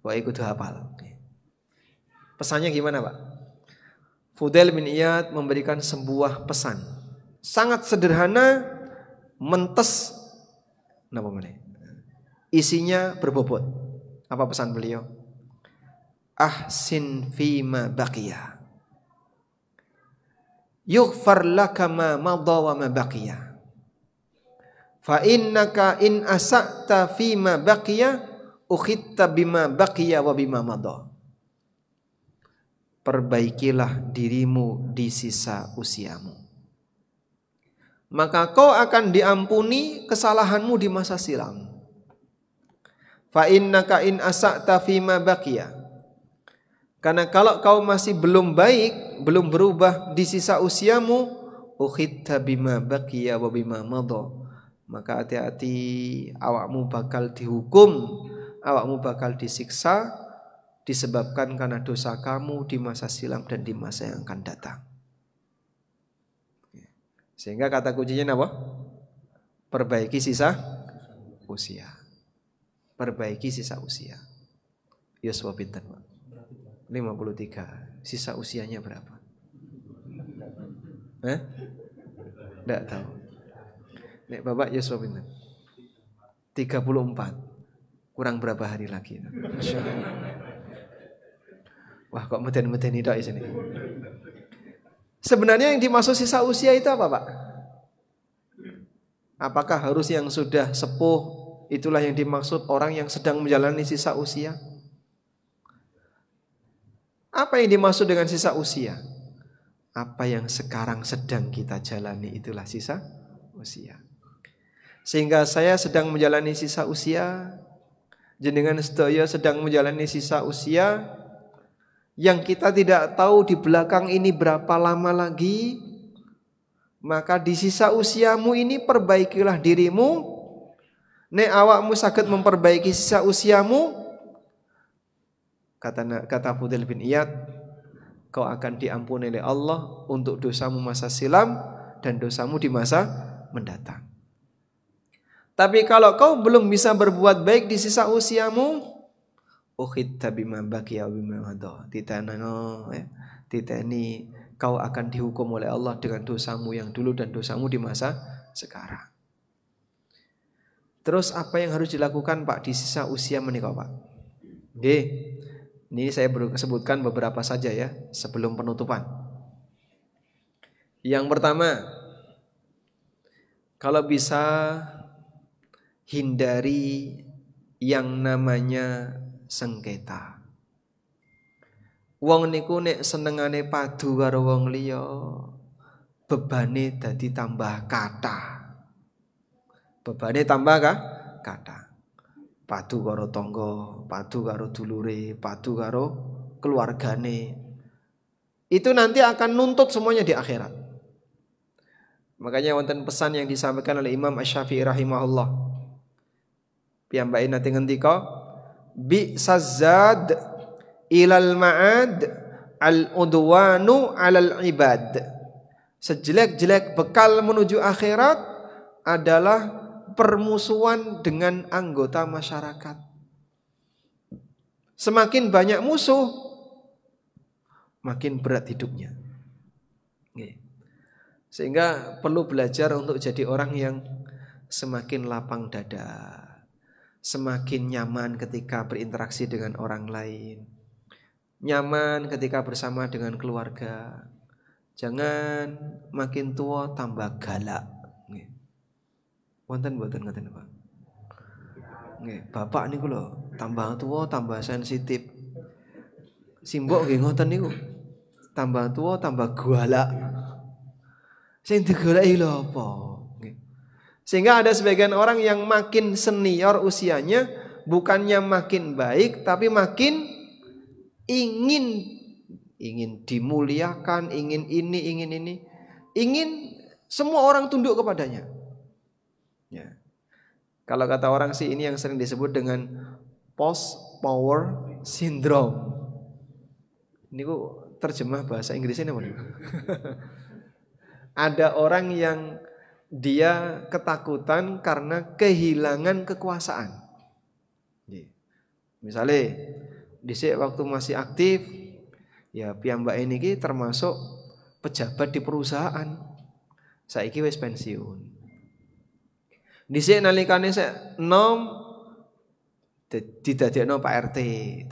Wah ikut hafal. Pesannya gimana, Pak? Fudail bin Iyad memberikan sebuah pesan sangat sederhana, mentes, isinya berbobot. Apa pesan beliau? Ahsin fima baqiya yughfar laka ma madha wa ma baqiya. Fa innaka in asa'ta fima baqiya ukhitta bima baqiya wa bima madha. Perbaikilah dirimu di sisa usiamu, maka kau akan diampuni kesalahanmu di masa silam. Fa innaka in asa'ta fima baqiya. Karena kalau kau masih belum baik, belum berubah di sisa usiamu, ukhitta bima baqiya wa bima madha. Maka hati-hati, awakmu bakal dihukum, awakmu bakal disiksa disebabkan karena dosa kamu di masa silam dan di masa yang akan datang. Sehingga kata kuncinya apa? Perbaiki sisa usia. Perbaiki sisa usia. Yuswa pinten, Pak? 53. Sisa usianya berapa? Enggak tahu. Nek Bapak Yuswa pinten? 34. Kurang berapa hari lagi? Wah, kok meden-meden itu di sini. Sebenarnya yang dimaksud sisa usia itu apa, Pak? Apakah harus yang sudah sepuh itulah yang dimaksud orang yang sedang menjalani sisa usia? Apa yang dimaksud dengan sisa usia? Apa yang sekarang sedang kita jalani itulah sisa usia. Sehingga saya sedang menjalani sisa usia, jenengan sedaya sedang menjalani sisa usia yang kita tidak tahu di belakang ini berapa lama lagi. Maka di sisa usiamu ini perbaikilah dirimu. Nek awakmu saged memperbaiki sisa usiamu, kata Fudail bin Iyad, kau akan diampuni oleh Allah untuk dosamu masa silam dan dosamu di masa mendatang. Tapi kalau kau belum bisa berbuat baik di sisa usiamu, ukhitta bima baqiya bima madha. Titeni kau akan dihukum oleh Allah dengan dosamu yang dulu dan dosamu di masa sekarang. Terus apa yang harus dilakukan, Pak, di sisa usia menikah, Pak? Nggih. Ini saya baru sebutkan beberapa saja ya sebelum penutupan. Yang pertama, kalau bisa hindari yang namanya sengketa. Wong niku nek senengane padu karo wong liya, bebane dadi tambah kathah. Bebane tambah kathah. Padu karo tangga, padu karo dulure, padu karo keluargane. Itu nanti akan nuntut semuanya di akhirat. Makanya wonten pesan yang disampaikan oleh Imam Asy-Syafi'i rahimahullah. Piyambake nate ngendika, bi'sazad ilal ma'ad al-udwanu 'alal ibad. Sejelek-jelek bekal menuju akhirat adalah permusuhan dengan anggota masyarakat. Semakin banyak musuh, makin berat hidupnya. Sehingga perlu belajar untuk jadi orang yang semakin lapang dada, semakin nyaman ketika berinteraksi dengan orang lain, nyaman ketika bersama dengan keluarga. Jangan makin tua tambah galak. Wonten mboten ngoten Pak? Nggih, bapak niku lho, tambah tua tambah sensitif. Simbok nggih ngoten niku. Tambah tua tambah galak. Sing digoleki lho apa? Sehingga ada sebagian orang yang makin senior usianya bukannya makin baik tapi makin ingin dimuliakan, ingin ini, ingin semua orang tunduk kepadanya. Ya. Kalau kata orang sih ini yang sering disebut dengan post power syndrome. Ini kok terjemah bahasa Inggrisnya apa nih? Ada orang yang dia ketakutan karena kehilangan kekuasaan. Misalnya dhisik waktu masih aktif, ya piyambak ini termasuk pejabat di perusahaan. Saiki wis pensiun. Dhisik nalikane sik enom didadekno Pak RT,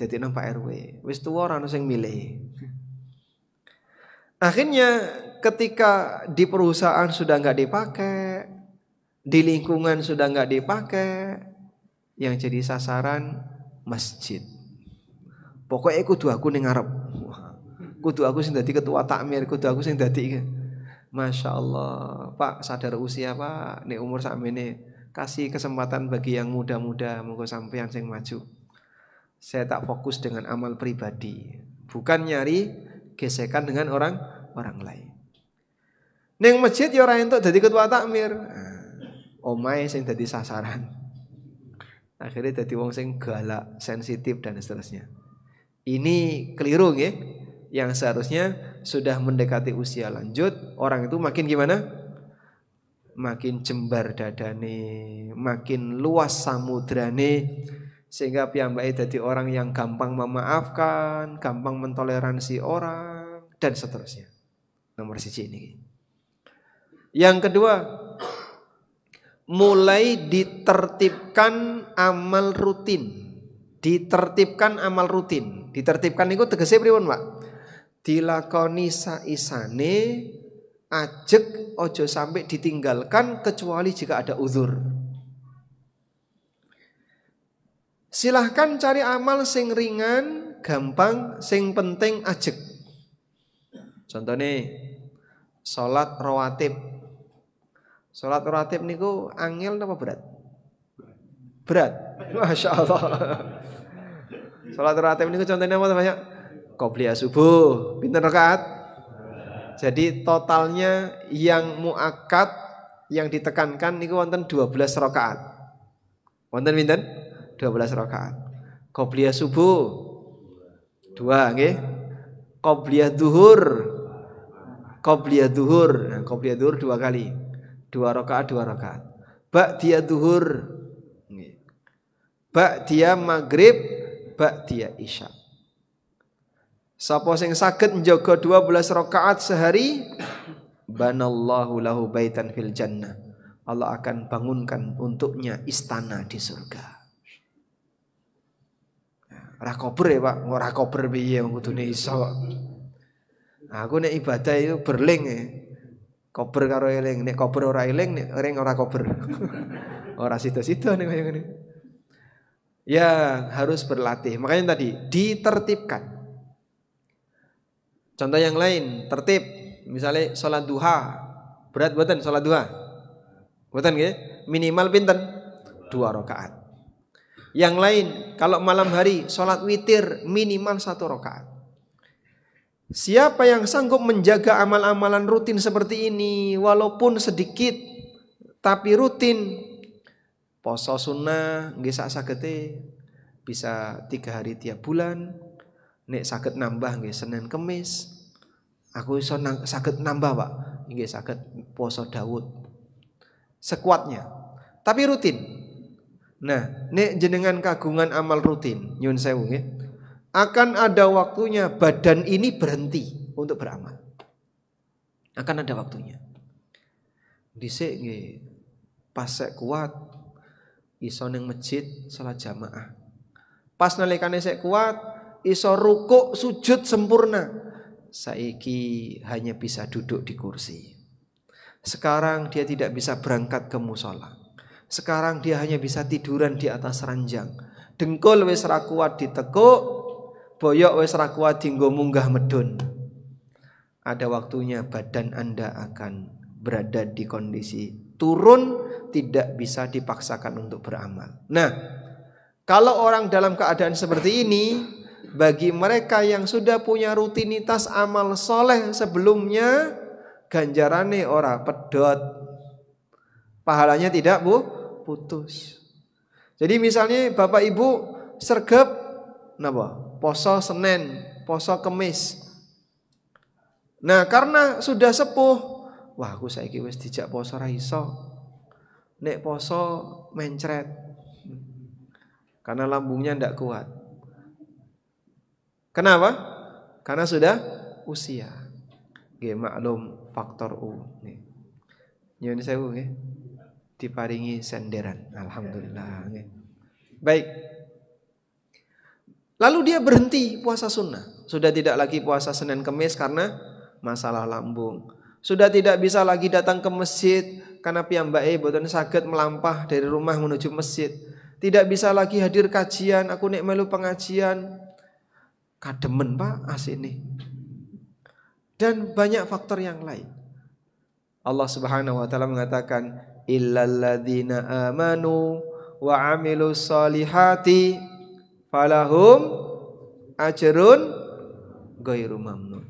dadekno Pak RW. Wis tuwa ora ono sing milih. Akhirnya ketika di perusahaan sudah nggak dipakai, di lingkungan sudah nggak dipakai, yang jadi sasaran masjid. Pokoknya kudu aku ning ngarep. Kudu aku sing dadi ketua takmir, kudu aku sing dadi. Masya Allah, Pak sadar usia Pak, nek umur sakmene kasih kesempatan bagi yang muda-muda, monggo sampean sing maju. Saya tak fokus dengan amal pribadi, bukan nyari gesekan dengan orang lain. Ning masjid ya ora entuk dadi ketua takmir. Omahe sing dadi sasaran. Akhirnya dadi wong sing galak, sensitif dan seterusnya. Ini keliru nggih. Yang seharusnya sudah mendekati usia lanjut, orang itu makin gimana? Makin jembar dadane, makin luas samudrane, sehingga piyambake dadi orang yang gampang memaafkan, gampang mentoleransi orang dan seterusnya. Nomor 1 ini. Yang kedua, mulai ditertibkan amal rutin. Ditertibkan amal rutin. Ditertibkan itu tegese pripun, Pak? Dilakoni saisane, ajeg ojo sampai ditinggalkan kecuali jika ada uzur. Silahkan cari amal sing ringan, gampang, sing penting ajeg. Contohnya salat rawatib. Salat rawatib niku angel apa berat? Berat. Masya Allah. Salat rawatib niku contohnya apa banyak? Qobliyah subuh, pinten rakaat? Jadi totalnya yang muakkad yang ditekankan niku wonten 12 rakaat. Wonten pinten? 12 rakaat. Qobliyah subuh 2 nggih. Qobliyah zuhur. Qobliyah zuhur. Nah, qobliyah zuhur 2 kali. 2 rakaat. Ba'diyah zuhur. Nggih. Ba'diyah maghrib, ba'diyah isya. Sapa sing saged njaga 12 rakaat sehari, banallahu lahu baitan fil jannah. Allah akan bangunkan untuknya istana di surga. Ora kober ya Pak, ora kober piye wong kudune iso. Aku nek ibadah itu berling ya. Kober karo eling, nek kober ora eling, nek eling ora kober. Ora sida-sida nek kaya ngene. Ya, harus berlatih. Makanya tadi ditertibkan. Contoh yang lain, tertib. Misalnya sholat duha. Berat mboten sholat duha? Mboten nggih? Minimal pinten? 2 rakaat. Yang lain, kalau malam hari sholat witir minimal 1 rakaat. Siapa yang sanggup menjaga amal-amalan rutin seperti ini, walaupun sedikit tapi rutin, poso sunnah nggih sak sagete bisa 3 hari tiap bulan. Nek saged nambah nggih Senin Kemis. Aku iso saged nambah, Pak. Nggih saged poso Daud. Sekuatnya. Tapi rutin. Nah, nek jenengan kagungan amal rutin, nyun sewu nggih. Akan ada waktunya badan ini berhenti untuk beramal. Akan ada waktunya. Dhisik nggih pas kuat iso ning masjid salat jamaah. Pas nalikane sik kuat, iso rukuk sujud sempurna. Saiki hanya bisa duduk di kursi. Sekarang dia tidak bisa berangkat ke musola. Sekarang dia hanya bisa tiduran di atas ranjang. Dengkul wis ra kuat ditekuk, boyok wis ra kuat dienggo munggah medun. Ada waktunya badan Anda akan berada di kondisi turun, tidak bisa dipaksakan untuk beramal. Nah, kalau orang dalam keadaan seperti ini, bagi mereka yang sudah punya rutinitas amal soleh sebelumnya, ganjarane ora pedot, pahalanya tidak putus. Jadi misalnya Bapak Ibu sergap napa? Poso Senin, poso Kemis. Nah, karena sudah sepuh, wah aku saiki wis dijak poso ra iso. Nek poso mencret. Karena lambungnya ndak kuat. Kenapa? Karena sudah usia. Nggih maklum faktor U nggih. Nyuwun sewu nggih. Diparingi senderan. Alhamdulillah nggih. Baik. Lalu dia berhenti puasa sunnah. Sudah tidak lagi puasa Senin Kemis karena masalah lambung. Sudah tidak bisa lagi datang ke masjid karena piyambake boten saged melampah dari rumah menuju masjid. Tidak bisa lagi hadir kajian, aku nek melu pengajian kademen Pak asine. Dan banyak faktor yang lain. Allah Subhanahu wa taala mengatakan illal ladzina amanu wa amilus solihati falahum ajrun ghairu mamnun.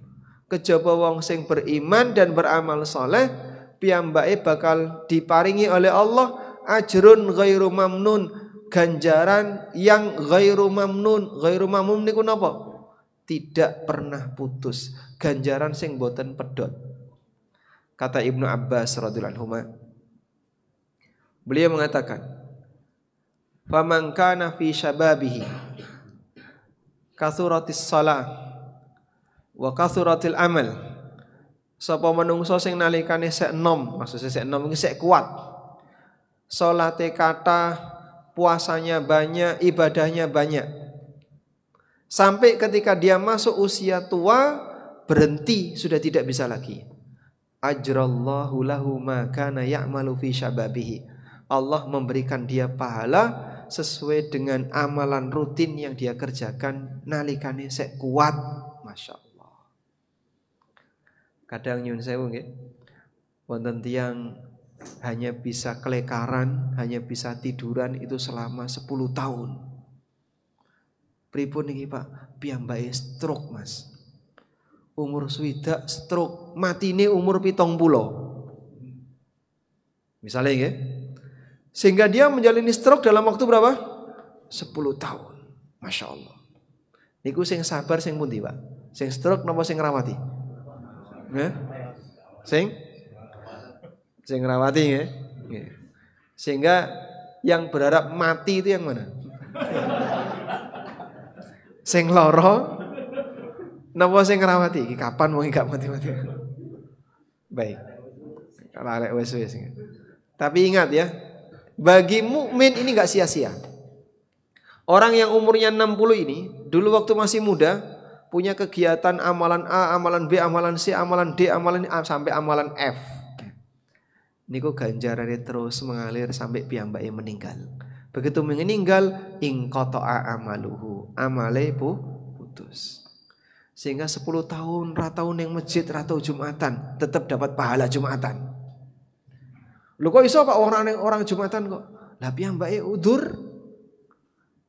Kejaba wong sing beriman dan beramal soleh, piyambake bakal diparingi oleh Allah ajrun ghairu mamnun, ganjaran yang ghairu mamnun. Ghairu mamnun niku napa? Tidak pernah putus, ganjaran sing boten pedot. Kata Ibnu Abbas radhiyallahu anhu, beliau mengatakan, "Faman kana fi syababihi kasuratis shalah wa kasuratil amal." Sapa manungsa sing nalikane sek enom, maksudnya sek enom iki sek kuat. Salate kathah, puasanya banyak, ibadahnya banyak. Sampai ketika dia masuk usia tua, berhenti, sudah tidak bisa lagi. Ajrallahu lahu ma kana ya'malu fi syababihi. Allah memberikan dia pahala sesuai dengan amalan rutin yang dia kerjakan nalikane sek kuat. Masya Allah. Kadang nyun sewu nggih, wonten tiyang hanya bisa kelekaran, hanya bisa tiduran itu selama 10 tahun. Pripun niki Pak? Piyambake stroke Mas. Umur swidak stroke, matine umur 70. Misalnya nggih. Sehingga dia menjalani stroke dalam waktu berapa? 10 tahun. Masya Allah. Niku sing sabar sing pundi Pak? Sing stroke napa sing ngrawati? Nggih. Sing ngrawati nggih. Sehingga yang berharap mati itu yang mana? Sing loro napa sing ngrawati? Iki kapan wong gak mati-mati. Baik. Kalau arek wis-wis. Tapi ingat ya, bagi mukmin ini enggak sia-sia. Orang yang umurnya 60 ini dulu waktu masih muda punya kegiatan amalan A, amalan B, amalan C, amalan D, amalan A sampai amalan F. Niku ganjarane terus mengalir sampai piyambake meninggal. Begitu meninggal ingqata'a amaluhu, amale putus. Sehingga 10 tahun ra tau ning masjid, ra tau Jumatan, tetap dapat pahala Jumatan. Lho kok iso Pak orang Jumatan kok? Lah piyambake udzur.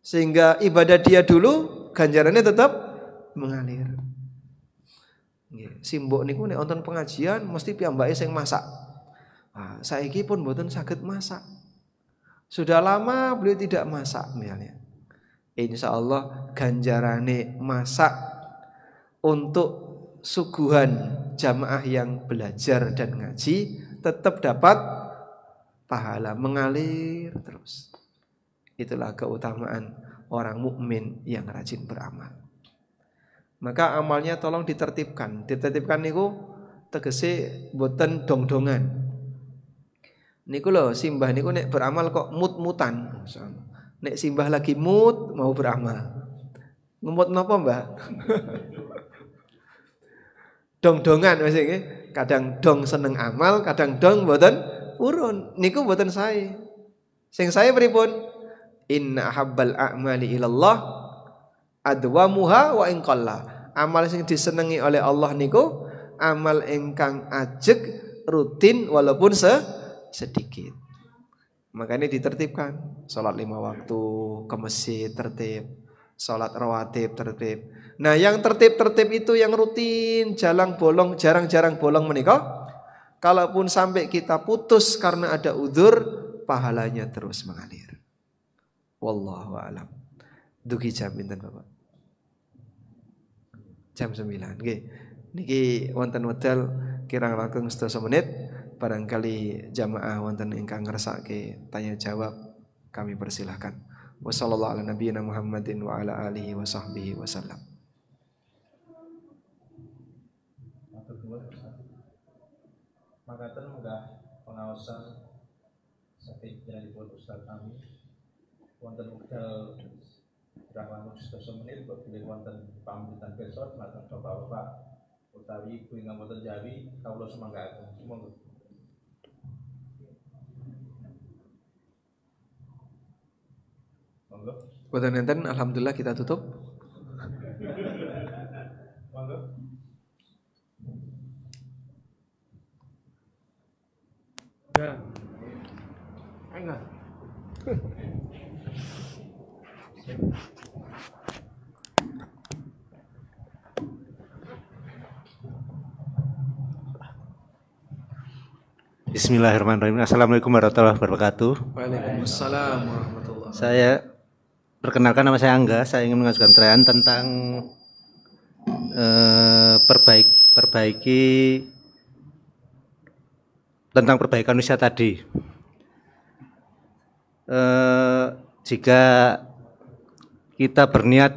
Sehingga ibadah dia dulu ganjarannya tetap mengalir. Nggih, simbok niku nek wonten pengajian mesti piyambake sing masak. Ah, saiki pun mboten saged masak. Sudah lama beliau tidak masak misalnya. Insya Allah ganjarane masak untuk suguhan jamaah yang belajar dan ngaji tetap dapat pahala mengalir terus. Itulah keutamaan orang mukmin yang rajin beramal. Maka amalnya tolong ditertibkan. Ditertibkan niku tegese boten dong-dongan. Niku lho simbah niku nek beramal kok mut-mutan. Nek simbah lagi mut mau beramal. Ngemut napa, Mbak? Dong-dongan wis iki. Kadang dong seneng amal, kadang dong mboten urun. Niku mboten sae. Sing sae pripun? Inna habbal a'mali ilallah adwamuha wa in qalla. Amal sing disenengi oleh Allah niku amal ingkang ajeg rutin walaupun sedikit. Makanya ditertibkan. Salat 5 waktu, ke masjid tertib, salat rawatib tertib. Nah, yang tertib-tertib itu yang rutin, jarang-jarang bolong menika. Kalaupun sampai kita putus karena ada udzur, pahalanya terus mengalir. Wallahu a'lam. Dugi jam pinten, Bapak? Jam 9. Nggih. Niki wonten wedal kirang langkung 1 menit. Barangkali jamaah wonten ingkang ngersake tanya jawab, kami persilahkan. Wassallallahu ala nabiyyina Muhammadin wa ala alihi wa sahbihi wasallam. Makaten munggah pengaosan saking jenenganipun Ustaz kami wonten wekdal kirang 1 menit kok bilih wonten pamritan besok dhateng bapak-bapak utawi ibu ingkang wonten Jawi kawula sumanggaken. Monggo. Monggo. Boten enten, alhamdulillah kita tutup. Monggo. Ya. Enggak. Bismillahirrahmanirrahim. Assalamualaikum warahmatullahi wabarakatuh. Waalaikumsalam warahmatullahi wabarakatuh. Saya perkenalkan, nama saya Angga. Saya ingin mengajukan pertanyaan tentang perbaikan usia tadi. Jika kita berniat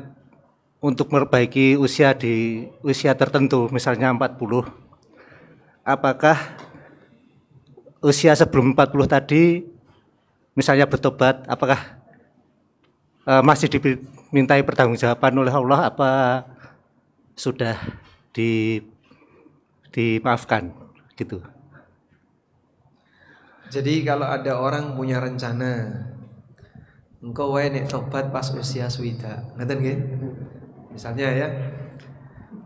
untuk memperbaiki usia di usia tertentu, misalnya 40, apakah usia sebelum 40 tadi misalnya bertobat, apakah masih dimintai pertanggungjawaban oleh Allah, apa sudah dimaafkan gitu? Jadi kalau ada orang punya rencana, engkau wae nek tobat pas usia swida, ngeten nggih? Misalnya ya.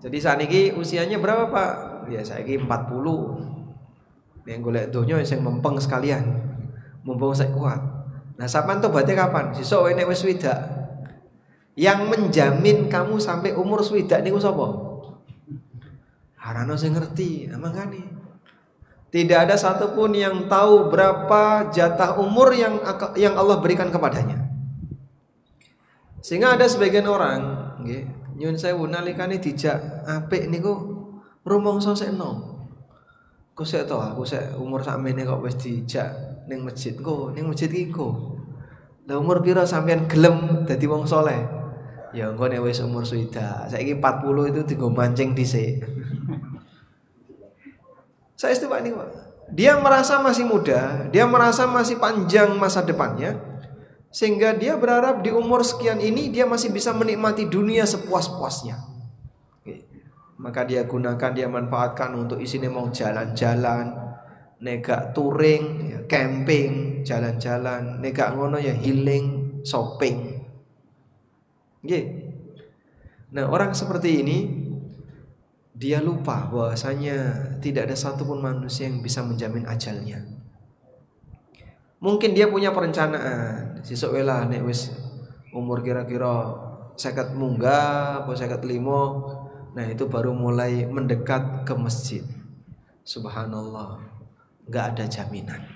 Jadi saat ini usianya berapa, Pak? Ya saiki 40. Nek golek donya sing mempeng sekalian. Mumpung saya kuat. Nah, sampean tobatnya kapan? Sesuk wae nek wis swida. Yang menjamin kamu sampai umur swida niku sapa? Harano sing ngerti, mangane. Tidak ada satupun yang tahu berapa jatah umur yang Allah berikan kepadanya. Sehingga ada sebagian orang, nggih, nyun sewu nalikane dijak apik niku rumangsa sik enom. Kok sik to aku sik umur sakmene kok wis dijak ning masjid. Engko ning masjid iki engko. Lah umur pira sampean gelem dadi wong saleh? Ya engko nek wis umur swida. Saiki 40 itu digo mancing dhisik. Saya istimewa ini, Pak. Dia merasa masih muda, dia merasa masih panjang masa depannya, sehingga dia berharap di umur sekian ini dia masih bisa menikmati dunia sepuas-puasnya. Oke. Maka dia gunakan, dia manfaatkan untuk isinya mau jalan-jalan, nega touring, ya, camping, jalan-jalan, nega ngono ya healing, shopping. Oke. Nah, orang seperti ini dia lupa bahwasanya tidak ada satupun manusia yang bisa menjamin ajalnya. Mungkin dia punya perencanaan, sesuk welah nek wis umur kira-kira 50 munggah apa 55, nah itu baru mulai mendekat ke masjid. Subhanallah, enggak ada jaminan.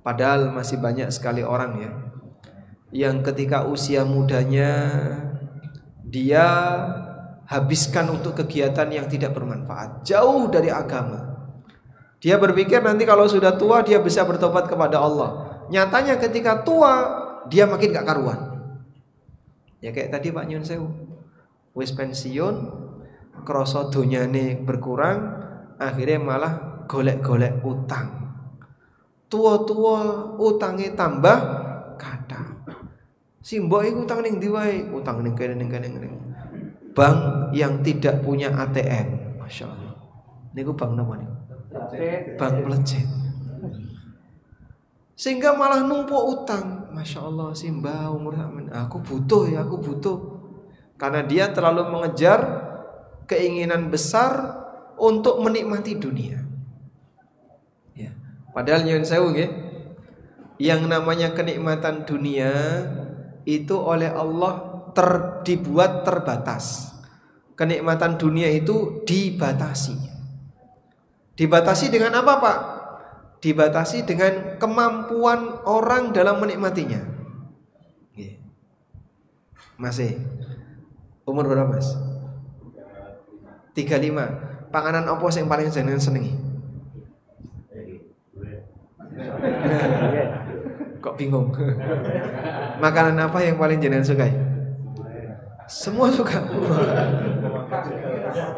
Padahal masih banyak sekali orang ya yang ketika usia mudanya dia habiskan untuk kegiatan yang tidak bermanfaat, jauh dari agama. Dia berpikir nanti kalau sudah tua dia bisa bertobat kepada Allah. Nyatanya ketika tua dia makin gak karuan. Ya kayak tadi Pak Nyun Sewu, wis pensiun, kroso donyane berkurang, akhirnya malah golek-golek utang. tua-tua utange tambah kathah. Si mbok iku utang ning ndi wae? Utang ning kene. Bank yang tidak punya ATM, Masya Allah. Niku bank napa niku? Bank pelecet. Sehingga malah numpuk utang. Masya Allah, si mbak umur aku butuh. Karena dia terlalu mengejar keinginan besar untuk menikmati dunia. Ya. Padahal nyuwun sewu nggih, yang namanya kenikmatan dunia itu oleh Allah dibuat terbatas. Kenikmatan dunia itu dibatasi. Dibatasi dengan apa, Pak? Dibatasi dengan kemampuan orang dalam menikmatinya. Masih umur berapa, Mas? 35. Panganan apa yang paling jenengan senengi? Kok bingung? Makanan apa yang paling jenengan sukai? Semua suka.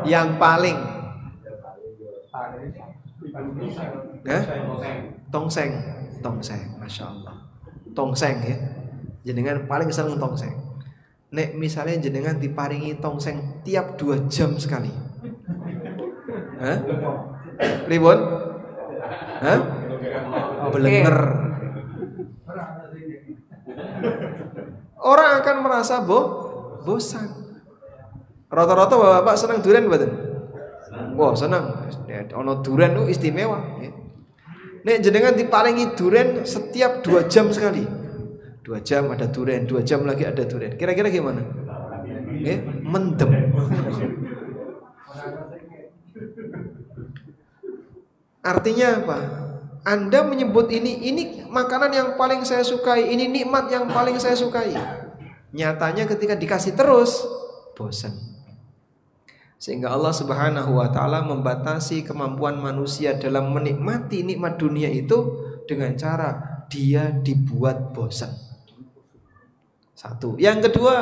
Yang paling tongseng, Masya Allah. Tongseng ya. Jenengan paling seneng tongseng. Nek misalnya jenengan diparingi tongseng tiap 2 jam sekali. Hah? Ribon? Hah? Belenger. Orang akan merasa bosan. Rata-rata bapak senang durian mboten? Wah, senang. Ono durian itu istimewa. Nek jenengan diparingi durian setiap 2 jam sekali. 2 jam ada durian, 2 jam lagi ada durian. Kira-kira gimana? Mendem. Artinya apa? Anda menyebut ini makanan yang paling saya sukai, ini nikmat yang paling saya sukai. Nyatanya ketika dikasih terus bosan. Sehingga Allah Subhanahu wa taala membatasi kemampuan manusia dalam menikmati nikmat dunia itu dengan cara dia dibuat bosan. Satu. Yang kedua,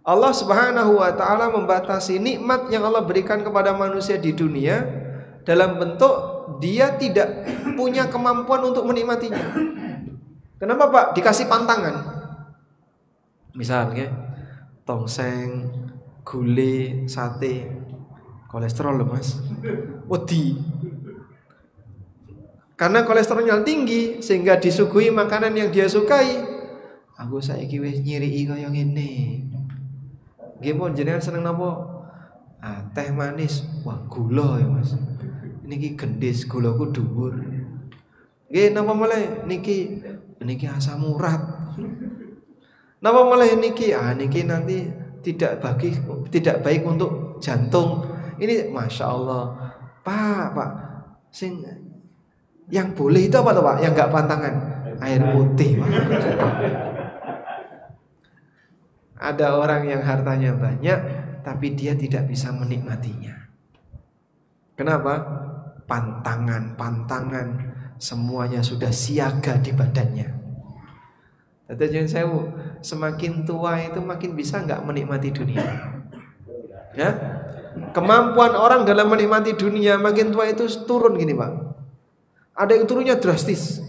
Allah Subhanahu wa taala membatasi nikmat yang Allah berikan kepada manusia di dunia dalam bentuk dia tidak punya kemampuan untuk menikmatinya. Kenapa, Pak? Dikasih pantangan. Misalnya tongseng, gulai, sate, kolesterol loh, Mas. Wedi. Karena kolesterolnya tinggi sehingga disuguhi makanan yang dia sukai. Aku saiki wis nyiriki kaya ngene. Nggih pun jenengan seneng napa? Teh manis. Wah, gula ya, Mas. Niki gendis, gulaku dhuwur. Nggih napa malih niki asam urat. Napa malih niki? Niki nanti tidak baik untuk jantung. Ini Masya Allah. Pak, sing yang boleh itu apa tuh, Pak? Yang enggak pantangan? Air putih, Pak. Ada orang yang hartanya banyak tapi dia tidak bisa menikmatinya. Kenapa? Pantangan semuanya sudah siaga di badannya. Jadi jangan sewu, semakin tua itu makin bisa nggak menikmati dunia. Ya, kemampuan orang dalam menikmati dunia makin tua itu turun gini, Pak. Ada yang turunnya drastis,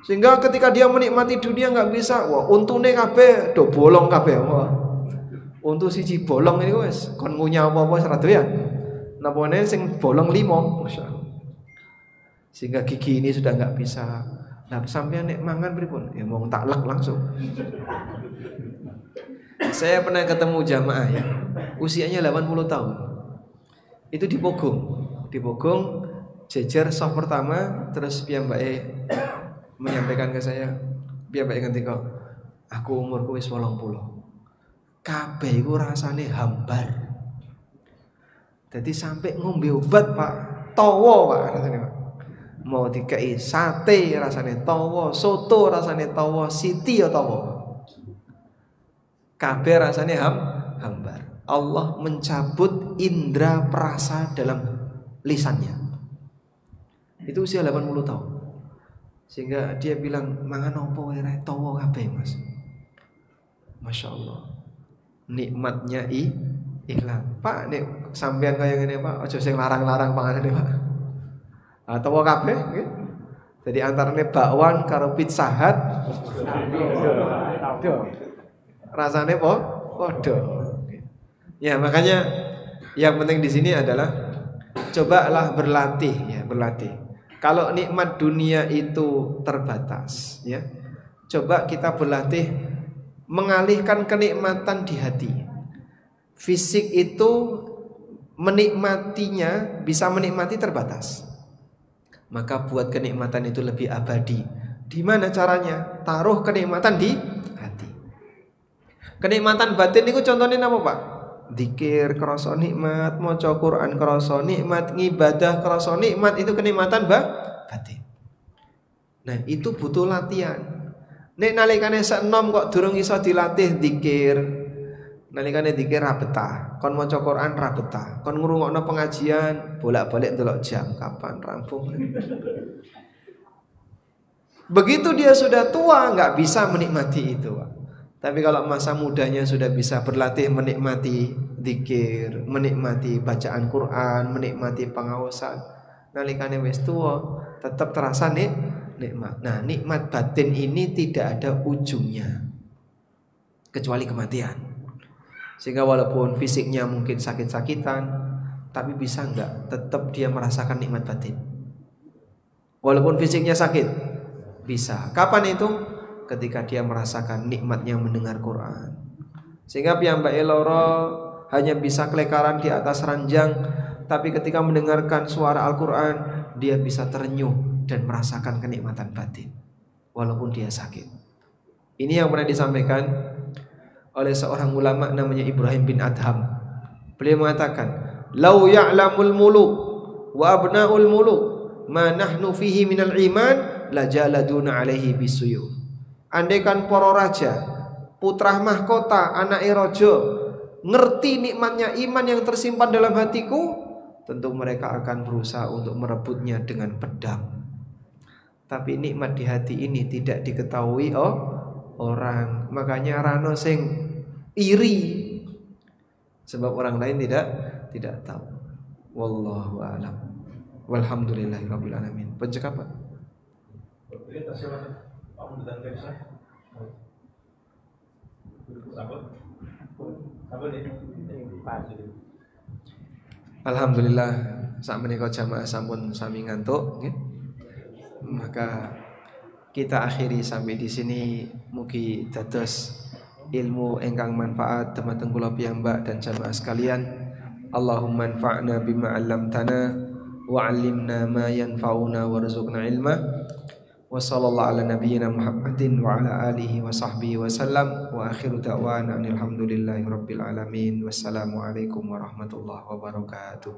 sehingga ketika dia menikmati dunia nggak bisa. Wah, untune kabeh do bolong kabeh. Wah, untu siji bolong ini wes kon ngunyah apa-apa serado ya. Napone sing bolong 5, Masya Allah. Sehingga gigi ini sudah nggak bisa. Nah, sampean nek mangan pripun? Ya mau taklek langsung. Saya pernah ketemu jamaah ya, usianya 80 tahun. Itu di Pogong, jejer soft pertama, terus piyambake menyampaikan ke saya, piyambake ngendika, aku umurku wis 80. Kabeh iku rasane hambar. Jadi sampai ngombe obat, Pak, tawa, Pak, rasane, Pak. Mau dikai sate rasane tawa, soto rasane tawa, siti ya tawa. Kabeh rasane hambar. Allah mencabut indera perasa dalam lisannya. Itu usia 80 tahun. Sehingga dia bilang, mangan opo wae tawa kabeh, Mas. Masya Allah. Nikmatnya hilang. Pak, nek sampean kaya ngene, Pak, aja sing larang-larang panganane, Pak. Tawa kabeh nggih. Jadi antarane bakwan karo Pizza Hut rasanya podo. Ya, makanya yang penting di sini adalah cobalah berlatih ya, berlatih. Kalau nikmat dunia itu terbatas ya, coba kita berlatih mengalihkan kenikmatan di hati. Fisik itu menikmatinya, bisa menikmati terbatas. Maka buat kenikmatan itu lebih abadi. Di mana caranya? Taruh kenikmatan di hati. Kenikmatan batin itu contohnya apa, Pak? Dzikir krasa nikmat, maca Quran krasa nikmat, ngibadah krasa nikmat, itu kenikmatan batin. Nah, itu butuh latihan. Nek nalikane sak enom kok durung iso dilatih dzikir. Nalikane dzikir ra betah, kon maca Quran ra betah, kon ngrungokno pengajian bolak-balik ndelok jam kapan rampung. Begitu dia sudah tua nggak bisa menikmati itu, Pak. Tapi kalau masa mudanya sudah bisa berlatih menikmati dzikir, menikmati bacaan Quran, menikmati pengawasan, nalikane wis tua tetap terasa nikmat. Nah, nikmat batin ini tidak ada ujungnya kecuali kematian. Sehingga walaupun fisiknya mungkin sakit-sakitan, tapi bisa enggak tetap dia merasakan nikmat batin. Walaupun fisiknya sakit, bisa. Kapan itu? Ketika dia merasakan nikmatnya mendengar Quran. Sehingga piyambake loro hanya bisa kelekaran di atas ranjang, tapi ketika mendengarkan suara Al-Quran, dia bisa terenyuh dan merasakan kenikmatan batin walaupun dia sakit. Ini yang pernah disampaikan oleh seorang ulama namanya Ibrahim bin Adham. Beliau mengatakan, "Lau ya'lamul muluk wa abna'ul muluk ma nahnu fihi minal iman la jaladuna alaihi bisuyuf." Andaikan para raja, putra mahkota, anak raja ngerti nikmatnya iman yang tersimpan dalam hatiku, tentu mereka akan berusaha untuk merebutnya dengan pedang. Tapi nikmat di hati ini tidak diketahui orang. Makanya rano sing iri, sebab orang lain tidak tahu. Wallahu a'lam. Walhamdulillahirabbil alamin. Pencekapan. Alhamdulillah sak menika jamaah sampun sami ngantuk nggih. Maka kita akhiri sampai di sini. Mugi dados ilmu ingkang manfaat dumateng kula piyambak dan jamaah sekalian. Allahumma anfa'na bima 'allamtana wa 'allimna ma yanfa'una warzuqna ilma. Wa sallallahu ala nabiyyina Muhammadin wa ala alihi wa sahbihi wa sallam. Wa akhiru da'wana alhamdulillahi rabbil alamin. Wassalamu alaikum warahmatullahi wabarakatuh.